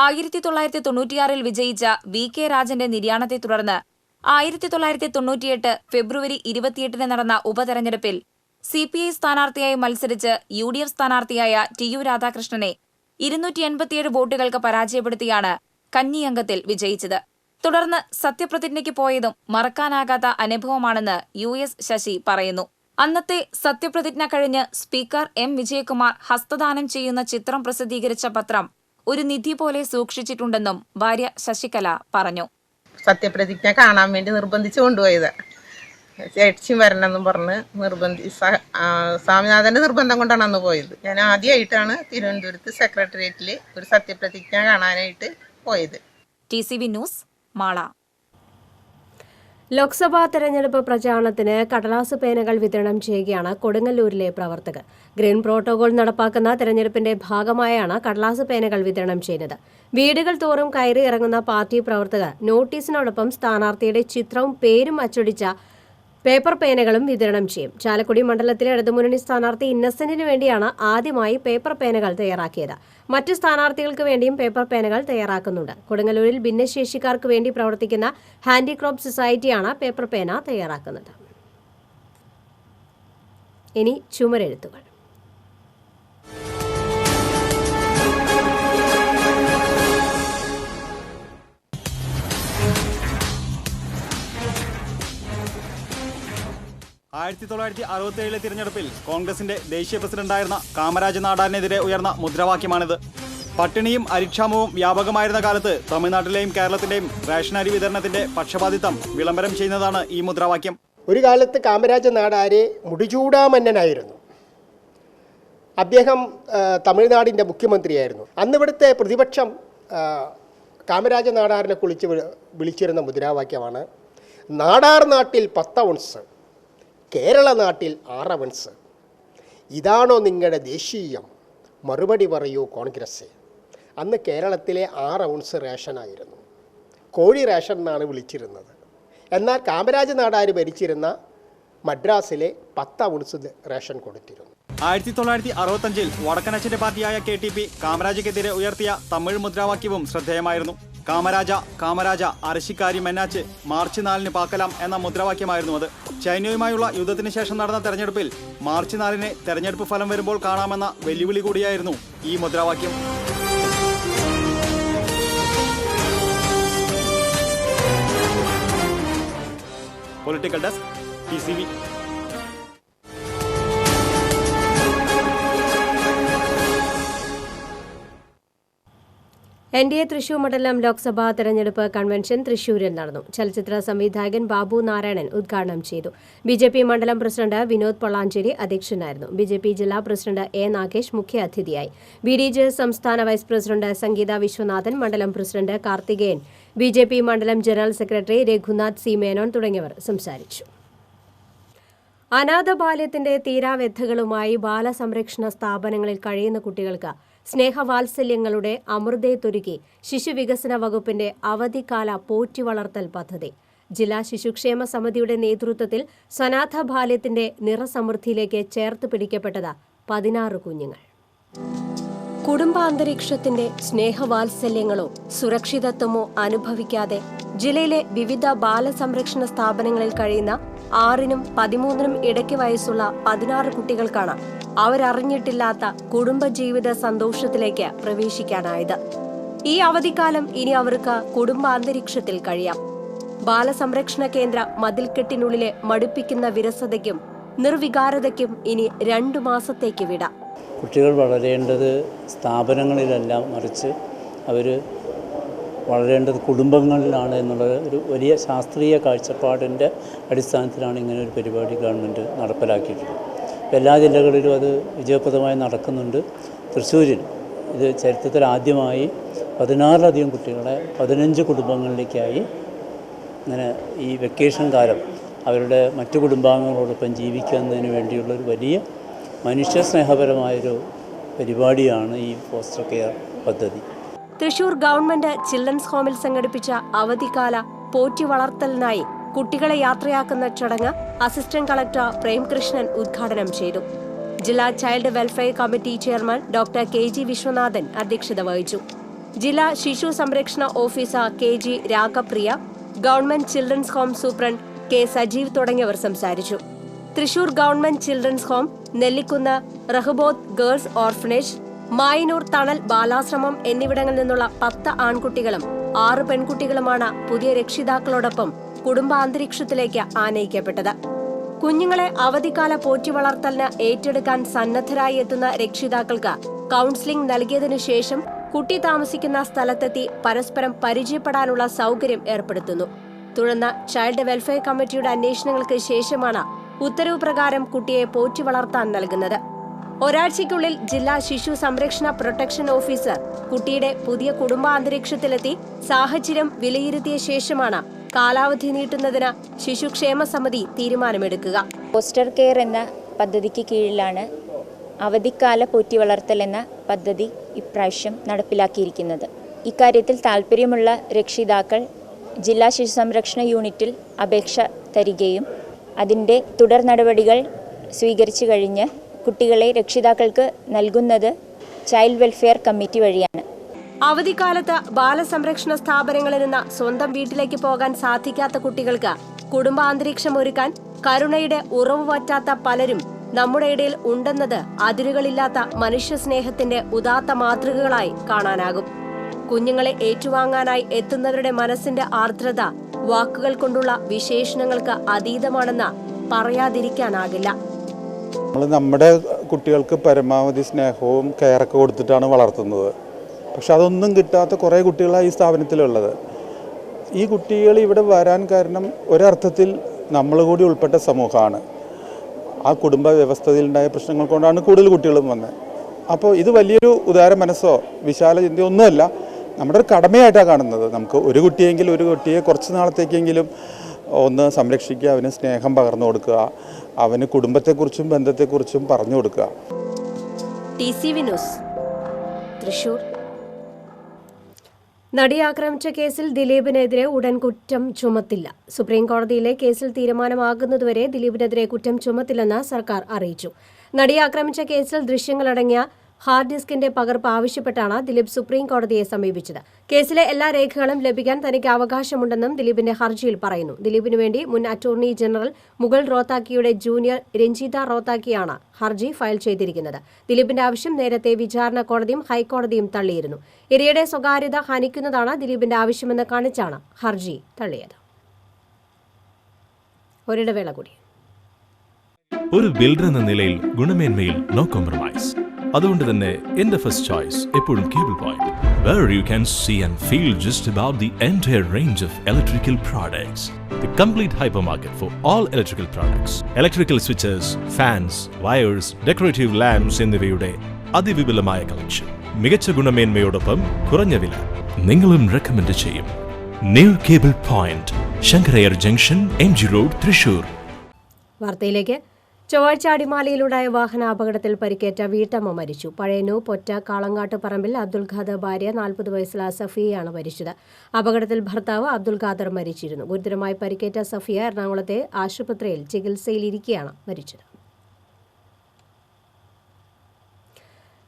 [SPEAKER 13] 1996 വിജയിച്ച VK രാജന്റെ നിര്യാണത്തെ തുടർന്ന് 1998 ഫെബ്രുവരി 28 നടന്ന ഉപതെരഞ്ഞെടുപ്പിൽ CPI സ്ഥാനാർത്ഥിയായി മത്സരിച്ച് UDF സ്ഥാനാർത്ഥിയായ TU രാധാകൃഷ്ണനെ 287 വോട്ടുകൾക്ക് പരാജയപ്പെടുത്തിയാണ് കന്നിയംഗത്തിൽ വിജയിച്ചത്. തുടർന്ന് സത്യപ്രതിജ്ഞയ്ക്ക് പോയതും മറക്കാനാകാത്ത അനുഭവമാണെന്ന് US ശശി പറയുന്നു. അന്നത്തെ സത്യപ്രതിജ്ഞ കഴിഞ്ഞ് സ്പീക്കർ M വിജയകുമാർ ഹസ്തദാനം ചെയ്യുന്ന ചിത്രം പ്രസിദ്ധീകരിച്ച പത്രം ഒരു നിധി പോലെ സൂക്ഷിച്ചിട്ടുണ്ടെന്നും ഭാര്യ ശശികല പറഞ്ഞു.
[SPEAKER 15] സത്യപ്രതിജ്ഞ കാണാൻ വേണ്ടി നിർബന്ധിച്ചു കൊണ്ടുപോയത്. ചേച്ചിയും വരണമെന്നും പറഞ്ഞ് സ്വാമിനാഥന്റെ നിർബന്ധം കൊണ്ടാണ് അന്ന് പോയത്. ഞാൻ ആദ്യമായിട്ടാണ് തിരുവനന്തപുരത്ത് സെക്രട്ടേറിയറ്റിൽ ഒരു സത്യപ്രതിജ്ഞ കാണാനായിട്ട് പോയത്.
[SPEAKER 13] TCV news, Mala.
[SPEAKER 1] ലോക്സഭാ തെരഞ്ഞെടുപ്പ് പ്രചാരണത്തിന് കടലാസ് പേനകൾ വിതരണം ചെയ്യുകയാണ് കൊടുങ്ങല്ലൂരിലെ പ്രവർത്തകർ. ഗ്രീൻ പ്രോട്ടോകോൾ നടപ്പാക്കുന്ന തെരഞ്ഞെടുപ്പിന്റെ ഭാഗമായാണ് കടലാസ് പേനകൾ വിതരണം ചെയ്യുന്നത്. വീടുകൾ തോറും കയറി ഇറങ്ങുന്ന പാർട്ടി പ്രവർത്തകർ നോട്ടീസിനോടൊപ്പം സ്ഥാനാർത്ഥിയുടെ ചിത്രവും പേരും അച്ചടിച്ച പേപ്പർ പേനകളും വിതരണം ചെയ്യും. ചാലക്കുടി മണ്ഡലത്തിലെ ഇടതുമുന്നണി സ്ഥാനാർത്ഥി ഇന്നസെന്റിന് വേണ്ടിയാണ് ആദ്യമായി പേപ്പർ പേനകൾ തയ്യാറാക്കിയത്. മറ്റ് സ്ഥാനാർത്ഥികൾക്ക് വേണ്ടിയും പേപ്പർ പേനകൾ തയ്യാറാക്കുന്നുണ്ട്. കൊടുങ്ങല്ലൂരിൽ ഭിന്നശേഷിക്കാർക്ക് വേണ്ടി പ്രവർത്തിക്കുന്ന ഹാൻഡിക്രാഫ്റ്റ് സൊസൈറ്റിയാണ് പേപ്പർ പേന തയ്യാറാക്കുന്നത്. ഇനി ചുമരെഴുത്തുകൾ.
[SPEAKER 16] ആയിരത്തി 1967 തിരഞ്ഞെടുപ്പിൽ കോൺഗ്രസിന്റെ ദേശീയ പ്രസിഡന്റായിരുന്ന കാമരാജ് നാടാറിനെതിരെ ഉയർന്ന മുദ്രാവാക്യമാണിത്. പട്ടിണിയും അരിക്ഷാമവും വ്യാപകമായിരുന്ന കാലത്ത് തമിഴ്നാട്ടിലെയും കേരളത്തിന്റെയും റേഷൻ അരി വിതരണത്തിന്റെ പക്ഷപാതിത്വം വിളംബരം ചെയ്യുന്നതാണ് ഈ മുദ്രാവാക്യം.
[SPEAKER 17] ഒരു കാലത്ത് കാമരാജ് നാടാര് മുടിചൂടാമന്നനായിരുന്നു. അദ്ദേഹം തമിഴ്നാടിൻ്റെ മുഖ്യമന്ത്രിയായിരുന്നു. അന്ന് ഇവിടുത്തെ പ്രതിപക്ഷം കാമരാജ നാടാറിനെ വിളിച്ചിരുന്ന മുദ്രാവാക്യമാണ് നാടാർ നാട്ടിൽ 10 ഔൺസ്, കേരള നാട്ടിൽ 6 ഔൺസ്. ഇതാണോ നിങ്ങളുടെ ദേശീയം? മറുപടി പറയൂ കോൺഗ്രസ്. അന്ന് കേരളത്തിലെ 6 ഔൺസ് റേഷനായിരുന്നു. കോഴി റേഷൻ എന്നാണ് വിളിച്ചിരുന്നത്. എന്നാൽ കാമരാജ നാടാർ ഭരിച്ചിരുന്ന മദ്രാസിലെ 10 ഔൺസ് റേഷൻ കൊടുത്തിരുന്നു.
[SPEAKER 16] 1965 വടക്കനച്ഛന്റെ പാർട്ടിയായ KTP കാമരാജയ്ക്കെതിരെ ഉയർത്തിയ തമിഴ് മുദ്രാവാക്യവും ശ്രദ്ധേയമായിരുന്നു. കാമരാജ കാമരാജ അരശിക്കാരി മെന്നാച്ച്, മാർച്ച് 4 പാക്കലാം എന്ന മുദ്രാവാക്യമായിരുന്നു അത്. ചൈനയുമായുള്ള യുദ്ധത്തിന് ശേഷം നടന്ന തെരഞ്ഞെടുപ്പിൽ മാർച്ച് 4 തെരഞ്ഞെടുപ്പ് ഫലം വരുമ്പോൾ കാണാമെന്ന വെല്ലുവിളി കൂടിയായിരുന്നു ഈ മുദ്രാവാക്യം. Political desk, TCV.
[SPEAKER 1] NDA Thrissur മണ്ഡലം ലോക്സഭാ തെരഞ്ഞെടുപ്പ് കൺവെൻഷൻ തൃശൂരിൽ നടന്നു. ചലച്ചിത്ര സംവിധായകൻ ബാബു നാരായണൻ ഉദ്ഘാടനം ചെയ്തു. BJP മണ്ഡലം പ്രസിഡന്റ് വിനോദ് പൊള്ളാഞ്ചേരി അധ്യക്ഷനായിരുന്നു. BJP ജില്ലാ പ്രസിഡന്റ് A. നാഗേഷ് മുഖ്യാതിഥിയായി. BDJS സംസ്ഥാന വൈസ് പ്രസിഡന്റ് സംഗീത വിശ്വനാഥൻ, മണ്ഡലം പ്രസിഡന്റ് കാർത്തികേയൻ, BJP മണ്ഡലം general secretary Raghunath C. Menon തുടങ്ങിയവർ സംസാരിച്ചു. അനാഥ ബാല്യത്തിന്റെ തീരാവ്യഥകളുമായി ബാലസംരക്ഷണ സ്ഥാപനങ്ങളിൽ കഴിയുന്ന കുട്ടികൾക്ക് സ്നേഹവാത്സല്യങ്ങളുടെ അമൃതേത്തൊരുക്കി ശിശുവികസന വകുപ്പിന്റെ അവധിക്കാല പോറ്റി വളർത്തൽ പദ്ധതി. ജില്ലാ ശിശുക്ഷേമ സമിതിയുടെ നേതൃത്വത്തിൽ അനാഥ ബാല്യത്തിന്റെ നിറസമൃദ്ധിയിലേക്ക് ചേർത്ത് പിടിക്കപ്പെട്ടത് 16 കുഞ്ഞുങ്ങൾ. കുടുംബാന്തരീക്ഷത്തിന്റെ സ്നേഹവാത്സല്യങ്ങളോ സുരക്ഷിതത്വമോ അനുഭവിക്കാതെ ജില്ലയിലെ വിവിധ ബാലസംരക്ഷണ സ്ഥാപനങ്ങളിൽ കഴിയുന്ന 6-നും 13-നും ഇടയ്ക്ക് വയസ്സുള്ള 16 കുട്ടികൾക്കാണ് അവരറിഞ്ഞിട്ടില്ലാത്ത കുടുംബജീവിത സന്തോഷത്തിലേക്ക് പ്രവേശിക്കാനായത്. ഈ അവധിക്കാലം ഇനി അവർക്ക് കുടുംബാന്തരീക്ഷത്തിൽ കഴിയാം. ബാലസംരക്ഷണ കേന്ദ്ര മതിൽക്കെട്ടിനുള്ളിലെ മടുപ്പിക്കുന്ന വിരസതയ്ക്കും നിർവികാരതയ്ക്കും ഇനി 2 മാസത്തേക്ക് വിട.
[SPEAKER 18] കുട്ടികൾ വളരേണ്ടത് സ്ഥാപനങ്ങളിലല്ല, മറിച്ച് അവർ വളരേണ്ടത് കുടുംബങ്ങളിലാണ് എന്നുള്ള ഒരു വലിയ ശാസ്ത്രീയ കാഴ്ചപ്പാടിൻ്റെ അടിസ്ഥാനത്തിലാണ് ഇങ്ങനെ ഒരു പരിപാടി ഗവൺമെൻറ് നടപ്പിലാക്കിയിട്ടുള്ളത്. എല്ലാ ജില്ലകളിലും അത് വിജയപ്രദമായി നടക്കുന്നുണ്ട്. തൃശ്ശൂരിൽ ഇത് ചരിത്രത്തിൽ ആദ്യമായി 16-ലധികം കുട്ടികളെ 15 കുടുംബങ്ങളിലേക്കായി ഇങ്ങനെ ഈ വെക്കേഷൻ കാലം അവരുടെ മറ്റു കുടുംബാംഗങ്ങളോടൊപ്പം ജീവിക്കുന്നതിന് വേണ്ടിയുള്ളൊരു വലിയ മനുഷ്യസ്നേഹപരമായൊരു പരിപാടിയാണ് ഈ ഫോസ്റ്റർ കെയർ പദ്ധതി.
[SPEAKER 1] തൃശൂർ ഗവൺമെന്റ് ചിൽഡ്രൻസ് ഹോമിൽ സംഘടിപ്പിച്ച അവധിക്കാല പോറ്റി വളർത്തലിനായി കുട്ടികളെ യാത്രയാക്കുന്ന ചടങ്ങ് അസിസ്റ്റന്റ് കളക്ടർ പ്രേംകൃഷ്ണൻ ഉദ്ഘാടനം ചെയ്തു. ജില്ലാ child welfare committee chairman doctor KG Viswanathan അധ്യക്ഷത വഹിച്ചു. ജില്ലാ ശിശു സംരക്ഷണ officer KG Ragapriya, government children's home superintendent K. Sajeev തുടങ്ങിയവർ സംസാരിച്ചു. Thrissur government children's home, Nellikkunnu Rehoboth girls orphanage, Mayanur Thanal Balashramam എന്നിവിടങ്ങളിൽ നിന്നുള്ള 10 ആൺകുട്ടികളും 6 പെൺകുട്ടികളുമാണ് പുതിയ രക്ഷിതാക്കളോടൊപ്പം കുടുംബാന്തരീക്ഷത്തിലേക്ക് ആനയിക്കപ്പെട്ടത്. കുഞ്ഞുങ്ങളെ അവധിക്കാല പോറ്റി വളർത്തലിന് ഏറ്റെടുക്കാൻ സന്നദ്ധരായി എത്തുന്ന രക്ഷിതാക്കൾക്ക് കൌൺസിലിംഗ് നൽകിയതിനു ശേഷം കുട്ടി താമസിക്കുന്ന സ്ഥലത്തെത്തി പരസ്പരം പരിചയപ്പെടാനുള്ള സൗകര്യം ഏർപ്പെടുത്തുന്നു. തുടർന്ന് ചൈൽഡ് വെൽഫെയർ കമ്മിറ്റിയുടെ അന്വേഷണങ്ങൾക്ക് ശേഷമാണ് ഉത്തരവ് പ്രകാരം കുട്ടിയെ പോറ്റി വളർത്താൻ നൽകുന്നത്. ഒരാഴ്ചയ്ക്കുള്ളിൽ ജില്ലാ ശിശു സംരക്ഷണ പ്രൊട്ടക്ഷൻ ഓഫീസർ കുട്ടിയുടെ പുതിയ കുടുംബാന്തരീക്ഷത്തിലെത്തി സാഹചര്യം വിലയിരുത്തിയ ശേഷമാണ് കാലാവധി നീട്ടുന്നതിന് ശിശുക്ഷേമ സമിതി തീരുമാനമെടുക്കുക.
[SPEAKER 19] ഫോസ്റ്റർ കെയർ എന്ന പദ്ധതിക്ക് കീഴിലാണ് അവധിക്കാല പോറ്റി വളർത്തൽ എന്ന പദ്ധതി ഇപ്രാവശ്യം നടപ്പിലാക്കിയിരിക്കുന്നത്. ഇക്കാര്യത്തിൽ താൽപ്പര്യമുള്ള രക്ഷിതാക്കൾ ജില്ലാ ശിശു സംരക്ഷണ യൂണിറ്റിൽ അപേക്ഷ തരികയും അതിൻ്റെ തുടർ നടപടികൾ സ്വീകരിച്ചു കഴിഞ്ഞ് കുട്ടികളെ രക്ഷിതാക്കൾക്ക് നൽകുന്നത് ചൈൽഡ് വെൽഫെയർ കമ്മിറ്റി വഴിയാണ്.
[SPEAKER 1] അവധിക്കാലത്ത് ബാലസംരക്ഷണ സ്ഥാപനങ്ങളിൽ നിന്ന് സ്വന്തം വീട്ടിലേക്ക് പോകാൻ സാധിക്കാത്ത കുട്ടികൾക്ക് കുടുംബാന്തരീക്ഷം ഒരുക്കാൻ കരുണയുടെ ഉറവ് പറ്റാത്ത പലരും നമ്മുടെ ഇടയിൽ ഉണ്ടെന്നത് അതിരുകളില്ലാത്ത മനുഷ്യസ്നേഹത്തിന്റെ ഉദാത്ത മാതൃകകളായി കാണാനാകും. കുഞ്ഞുങ്ങളെ ഏറ്റുവാങ്ങാനായി എത്തുന്നവരുടെ മനസ്സിന്റെ ആർദ്രത വാക്കുകൾ കൊണ്ടുള്ള വിശേഷണങ്ങൾക്ക് അതീതമാണെന്ന് പറയാതിരിക്കാനാകില്ല.
[SPEAKER 20] നമ്മൾ നമ്മുടെ കുട്ടികൾക്ക് പരമാവധി സ്നേഹവും കെയറൊക്കെ കൊടുത്തിട്ടാണ് വളർത്തുന്നത്. പക്ഷെ അതൊന്നും കിട്ടാത്ത കുറേ കുട്ടികളാണ് ഈ സ്ഥാപനത്തിലുള്ളത്. ഈ കുട്ടികൾ ഇവിടെ വരാൻ കാരണം ഒരർത്ഥത്തിൽ നമ്മൾ കൂടി ഉൾപ്പെട്ട സമൂഹമാണ്. ആ കുടുംബ വ്യവസ്ഥയിലുണ്ടായ പ്രശ്നങ്ങൾ കൊണ്ടാണ് കൂടുതൽ കുട്ടികളും വന്നത്. അപ്പോൾ ഇത് വലിയൊരു ഉദാര മനസ്സോ വിശാല ചിന്തയോ ഒന്നുമല്ല, നമ്മുടെ ഒരു കടമയായിട്ടാണ് കാണുന്നത്. നമുക്ക് ഒരു കുട്ടിയെ കുറച്ച് നാളത്തേക്കെങ്കിലും ഒന്ന് സംരക്ഷിക്കുക, അവന് സ്നേഹം പകർന്നു കൊടുക്കുക, അവന് കുടുംബത്തെക്കുറിച്ചും ബന്ധത്തെക്കുറിച്ചും പറഞ്ഞു കൊടുക്കുക.
[SPEAKER 1] TCV news, Thrissur. നടിയെ ആക്രമിച്ച കേസിൽ ദിലീപിനെതിരെ ഉടൻ കുറ്റം ചുമത്തില്ല. സുപ്രീം കോടതിയിലെ കേസിൽ തീരുമാനമാകുന്നതുവരെ ദിലീപിനെതിരെ കുറ്റം ചുമത്തില്ലെന്ന് സർക്കാർ അറിയിച്ചു. നടിയെ ആക്രമിച്ച കേസിൽ ദൃശ്യങ്ങളടങ്ങിയ ഹാർഡ് ഡിസ്കിന്റെ പകർപ്പ് ആവശ്യപ്പെട്ടാണ് ദിലീപ് സുപ്രീം കോടതിയെ സമീപിച്ചത്. കേസിലെ എല്ലാ രേഖകളും ലഭിക്കാൻ തനിക്ക് അവകാശമുണ്ടെന്നും ദിലീപിന്റെ ഹർജിയിൽ പറയുന്നു. ദിലീപിനു വേണ്ടി മുൻ അറ്റോർണി ജനറൽ മുകുൾ റോത്താക്കിയുടെ ജൂനിയർ രഞ്ജിത റോത്താക്കിയാണ് ഹർജി ഫയൽ ചെയ്തിരിക്കുന്നത്. ദിലീപിന്റെ ആവശ്യം നേരത്തെ വിചാരണ കോടതിയും ഹൈക്കോടതിയും തള്ളിയിരുന്നു. ഇരയുടെ സ്വകാര്യത ഹനിക്കുന്നതാണ് ദിലീപിന്റെ ആവശ്യമെന്ന് കാണിച്ചാണ് ഹർജി തള്ളിയത്. ഒരിടവേള കൂടി.
[SPEAKER 21] ഒരു ബിൽഡർ എന്ന നിലയിൽ ഗുണമേന്മയിൽ നോ കോംപ്രമൈസ്. അതുകൊണ്ട് തന്നെ എന്റെ ഫസ്റ്റ് ചോയ്സ് എപ്പോഴും cable point, where you can see and feel just about the entire range of electrical products. The complete hypermarket for all electrical products. Electrical switches, fans, wires, decorative lamps എന്നിവയുടെ അതിവിപുലമായ കളക്ഷൻ. മികച്ച ഗുണമേന്മയോടൊപ്പം കുറഞ്ഞ വില. നിങ്ങളും റെക്കമെൻഡ് ചെയ്യും. New cable point, Sankara Iyer junction, MG road, Thrissur.
[SPEAKER 1] വാർത്തയിലേക്ക്. ചൊവ്വാഴ്ച അടിമാലിയിലുണ്ടായ വാഹനാപകടത്തിൽ പരിക്കേറ്റ വീട്ടമ്മ മരിച്ചു. പഴയന്നൂർ പൊറ്റ കാളങ്ങാട്ട് പറമ്പിൽ അബ്ദുൽ ഖാദർ ഭാര്യ 40 വയസ്സുള്ള സഫിയയാണ് മരിച്ചത്. അപകടത്തിൽ ഭർത്താവ് അബ്ദുൽ ഖാദർ മരിച്ചിരുന്നു. ഗുരുതരമായി പരിക്കേറ്റ സഫിയ എറണാകുളത്തെ ആശുപത്രിയിൽ ചികിത്സയിലിരിക്കെയാണ് മരിച്ചത്.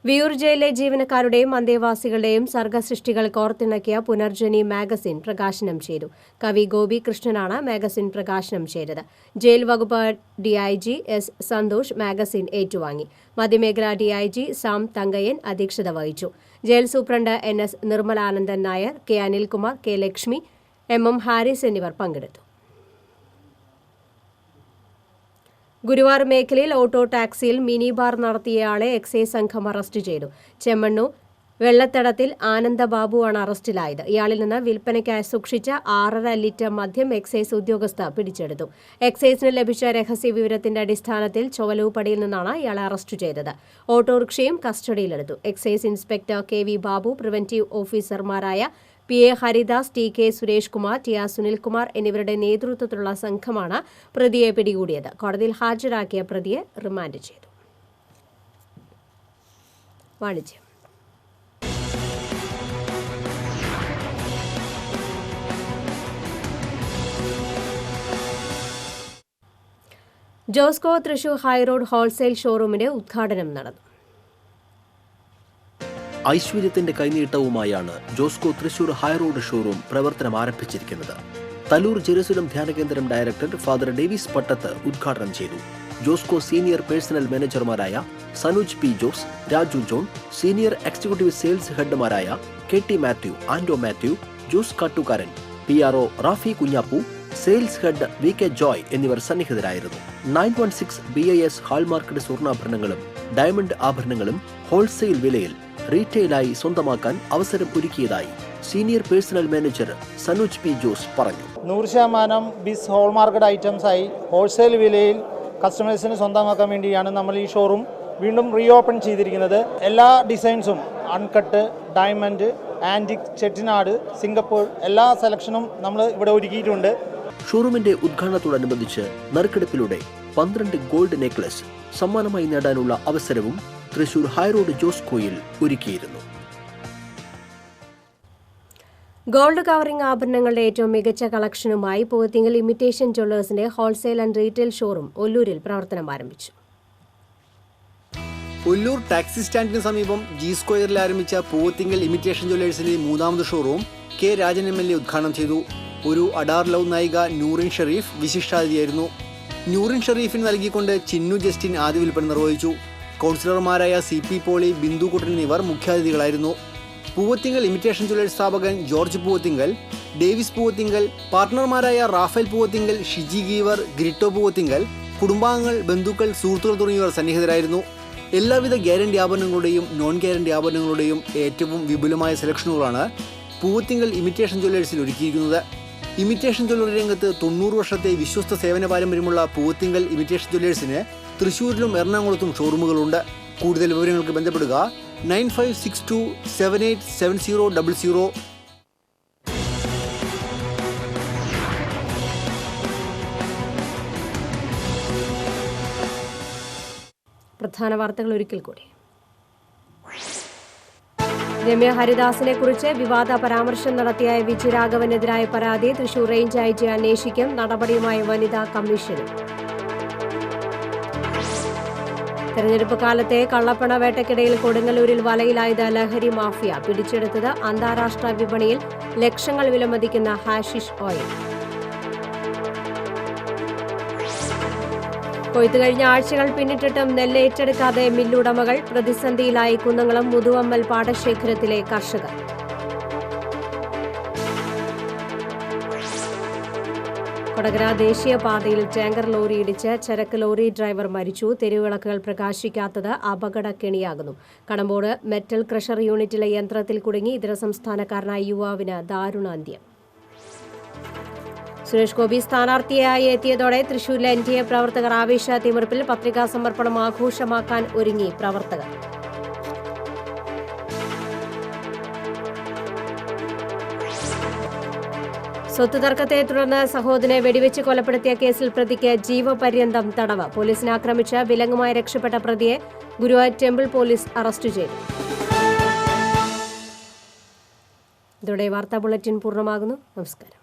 [SPEAKER 1] വിയൂർ ജയിലിലെ ജീവനക്കാരുടെയും അന്തേവാസികളുടെയും സർഗസൃഷ്ടികൾ കോർത്തിണക്കിയ പുനർജനി മാഗസിൻ പ്രകാശനം ചെയ്തു. കവി ഗോപി കൃഷ്ണനാണ് മാഗസിൻ പ്രകാശനം ചെയ്തത്. ജയിൽ വകുപ്പ് DIG S സന്തോഷ് മാഗസിൻ ഏറ്റുവാങ്ങി. മധ്യമേഖലാ DIG സാം തങ്കയൻ അധ്യക്ഷത വഹിച്ചു. Jail superintendent NS Nirmalanandan Nair, K Anilkumar, K Lakshmi, MM Haris എന്നിവർ പങ്കെടുത്തു. ഗുരുവായൂർ മേഖലയിൽ ഓട്ടോ ടാക്സിയിൽ മിനി ബാർ നടത്തിയയാളെ എക്സൈസ് സംഘം അറസ്റ്റ് ചെയ്തു. ചെമ്മണ്ണൂർ വെള്ളത്തടത്തിൽ ആനന്ദബാബുവാണ് അറസ്റ്റിലായത്. ഇയാളിൽ നിന്ന് വിൽപ്പനയ്ക്കായി സൂക്ഷിച്ച 6.5 ലിറ്റർ മദ്യം എക്സൈസ് ഉദ്യോഗസ്ഥർ പിടിച്ചെടുത്തു. എക്സൈസിന് ലഭിച്ച രഹസ്യ വിവരത്തിന്റെ അടിസ്ഥാനത്തിൽ ചൊവ്വലൂപ്പടിയിൽ നിന്നാണ് ഇയാളെ അറസ്റ്റ് ചെയ്തത്. ഓട്ടോറിക്ഷയും കസ്റ്റഡിയിലെടുത്തു. Excise inspector KV Babu, preventive ഓഫീസർമാരായ PA Haridas, TK Suresh Kumar, TR Sunilkumar എന്നിവരുടെ നേതൃത്വത്തിലുള്ള സംഘമാണ് പ്രതിയെ പിടികൂടിയത്. കോടതിയിൽ ഹാജരാക്കിയ പ്രതിയെ റിമാൻഡ് ചെയ്തു. വാണിജ്യം. ജോസ്കോ തൃശൂർ ഹൈറോഡ് ഹോൾസെയിൽ ഷോറൂമിന്റെ ഉദ്ഘാടനം നടന്നു.
[SPEAKER 3] ഐശ്വര്യത്തിന്റെ കൈനീട്ടവുമായാണ് ജോസ്കോ തൃശൂർ ഹൈറോഡ് ഷോറൂം പ്രവർത്തനം ആരംഭിച്ചിരിക്കുന്നത്. തലൂർ ജെറുസലം ധ്യാനകേന്ദ്രം ഡയറക്ടർ ഫാദർ ഡേവിസ് പട്ടത്ത് ഉദ്ഘാടനം ചെയ്തു. ജോസ്കോ സീനിയർ പേഴ്സണൽ മാനേജർമാരായ Sanuj P Jose, Raju John, senior executive sales ഹെഡ്മാരായ KT Mathew, Ando Mathew, Jose Kattukaran, PRO Rafi Kunjappu, sales head VK Joy എന്നിവർ സന്നിഹിതരായിരുന്നു. 916 BIS ഹാൾമാർക്കഡ് സ്വർണ്ണാഭരണങ്ങളും ഡയമണ്ട് ആഭരണങ്ങളും ഹോൾസെയിൽ വിലയിൽ റീറ്റെയിലായി സ്വന്തമാക്കാൻ അവസരം ഒരുക്കിയതായി senior personal manager സനുജ് P Jose പറഞ്ഞു.
[SPEAKER 2] 100% ബിസ് ഹോൾമാർക്കഡ് ഐറ്റംസായി ഹോൾസെയിൽ വിലയിൽ കസ്റ്റമേഴ്സിന് സ്വന്തമാക്കാൻ വേണ്ടിയാണ് നമ്മൾ ഈ ഷോറൂം വീണ്ടും റീഓപ്പൺ ചെയ്തിരിക്കുന്നത്. എല്ലാ ഡിസൈൻസും uncut, diamond, antique, Chettinad, Singapore എല്ലാ സെലക്ഷനും നമ്മൾ ഇവിടെ ഒരുക്കിയിട്ടുണ്ട്.
[SPEAKER 3] ഷോറൂമിന്റെ ഉദ്ഘാടനത്തോടനുബന്ധിച്ച് നറുക്കെടുപ്പിലൂടെ 12 ഗോൾഡ് നെക്ലസ് സമ്മാനമായി നേടാനുള്ള അവസരവും തൃശൂർ ഹൈറോഡ് ജോസ്കോയിൽ ഒരുക്കിയിരുന്നു.
[SPEAKER 1] ഗോൾഡ് കവറിംഗ് ആഭരണങ്ങളുടെ ഏറ്റവും മികച്ച കളക്ഷനുമായി പൂവത്തിങ്കൽ ഇമിറ്റേഷൻ ജ്വല്ലേഴ്സിന്റെ ഹോൾസെയിൽ ആൻഡ് റീറ്റെയിൽ ഷോറൂം ഒല്ലൂരിൽ പ്രവർത്തനം ആരംഭിച്ചു.
[SPEAKER 22] ഒല്ലൂർ ടാക്സി സ്റ്റാൻഡിന് സമീപം G-സ്ക്വയറിൽ ആരംഭിച്ച പൂവത്തിങ്കൽ ഇമിറ്റേഷൻ ജ്വല്ലേഴ്സിന്റെ 3ാമത് ഷോറൂം K. രാജൻ MLA ഉദ്ഘാടനം ചെയ്തു. ഒരു അഡാർ ലവ് നായിക നൂറിൻ ഷെരീഫ് വിശിഷ്ടാതിഥിയായിരുന്നു. നൂറിൻ ഷെരീഫിന് നൽകിക്കൊണ്ട് ചിന്നു ജസ്റ്റിൻ ആദ്യ വിൽപ്പന നിർവഹിച്ചു. കൗൺസിലർമാരായ CP പോളി, ബിന്ദു കുട്ടൻ എന്നിവർ മുഖ്യാതിഥികളായിരുന്നു. പൂവത്തിങ്കൽ ഇമിറ്റേഷൻ ജ്വല്ലേഴ്സ് സ്ഥാപകൻ ജോർജ് പൂവത്തിങ്കൽ, ഡേവിസ് പൂവത്തിങ്കൽ, പാർട്ട്ണർമാരായ റാഫേൽ പൂവത്തിങ്കൽ, ഷിജി ഗീവർ, ഗ്രിറ്റോ പൂവത്തിങ്കൽ, കുടുംബാംഗങ്ങൾ, ബന്ധുക്കൾ, സുഹൃത്തുക്കൾ തുടങ്ങിയവർ സന്നിഹിതരായിരുന്നു. എല്ലാവിധ ഗ്യാരണ്ടി ആഭരണങ്ങളുടെയും നോൺ ഗ്യാരണ്ടി ആഭരണങ്ങളുടെയും ഏറ്റവും വിപുലമായ സെലക്ഷനുകളാണ് പൂവത്തിങ്കൽ ഇമിറ്റേഷൻ ജ്വല്ലേഴ്സിൽ ഒരുക്കിയിരിക്കുന്നത്. ഇമിറ്റേഷൻ ജ്വല്ലറി രംഗത്ത് 90 വർഷത്തെ വിശ്വസ്ത സേവന പാരമ്പര്യമുള്ള പൂവത്തിങ്കൽ ഇമിറ്റേഷൻ ജ്വല്ലേഴ്സിന് തൃശ്ശൂരിലും എറണാകുളത്തും ഷോറൂമുകളുണ്ട്. കൂടുതൽ വിവരങ്ങൾക്ക് ബന്ധപ്പെടുക 9562787000.
[SPEAKER 1] പ്രധാന വാർത്തകൾ ഒരിക്കൽ കൂടി. രമ്യ ഹരിദാസിനെ കുറിച്ച് വിവാദ പരാമർശം നടത്തിയ വിജയരാഘവനെതിരായ പരാതി തൃശൂർ റേഞ്ച് IG അന്വേഷിക്കും. നടപടിയുമായി വനിതാ കമ്മീഷനും. തെരഞ്ഞെടുപ്പ് കാലത്തെ കള്ളപ്പണ വേട്ടയ്ക്കിടയിൽ കൊടുങ്ങല്ലൂരിൽ വലയിലായത് ലഹരി മാഫിയ. പിടിച്ചെടുത്തത് അന്താരാഷ്ട്ര വിപണിയിൽ ലക്ഷങ്ങൾ വിലമതിക്കുന്ന ഹാഷിഷ് ഓയിൽ. കൊയ്ത്തു കഴിഞ്ഞ ആഴ്ചകൾ പിന്നിട്ടിട്ടും നെല്ല് ഏറ്റെടുക്കാതെ മില്ലുടമകൾ. പ്രതിസന്ധിയിലായി കുന്നംകുളം മുതുവമ്മൽ പാടശേഖരത്തിലെ കർഷകർ. കൊടകര ദേശീയപാതയിൽ ടാങ്കർ ലോറി ഇടിച്ച് ചരക്ക് ലോറി ഡ്രൈവർ മരിച്ചു. തെരുവിളക്കുകൾ പ്രകാശിക്കാത്തത് അപകടക്കെണിയാകുന്നു. കടമ്പോട് മെറ്റൽ ക്രഷർ യൂണിറ്റിലെ യന്ത്രത്തിൽ കുടുങ്ങി ഇതര സംസ്ഥാനക്കാരനായ യുവാവിന് ദാരുണാന്ത്യം. സുരേഷ് ഗോപി സ്ഥാനാർത്ഥിയായി എത്തിയതോടെ തൃശൂരിലെ NDA പ്രവർത്തകർ ആവേശത്തിമിർപ്പിൽ. പത്രികാ സമർപ്പണം ആഘോഷമാക്കാൻ ഒരുങ്ങി പ്രവർത്തകർ. സ്വത്ത് തർക്കത്തെ തുടർന്ന് സഹോദരനെ വെടിവെച്ച് കൊലപ്പെടുത്തിയ കേസിൽ പ്രതിക്ക് ജീവപര്യന്തം തടവ്. പോലീസിനെ ആക്രമിച്ച് വിലങ്ങുമായി രക്ഷപ്പെട്ട പ്രതിയെ ഗുരുവായൂർ ടെമ്പിൾ പോലീസ് അറസ്റ്റ് ചെയ്തു. ഇതോടെ വാർത്താ ബുള്ളറ്റിൻ പൂർണ്ണമാകുന്നു. നമസ്കാരം.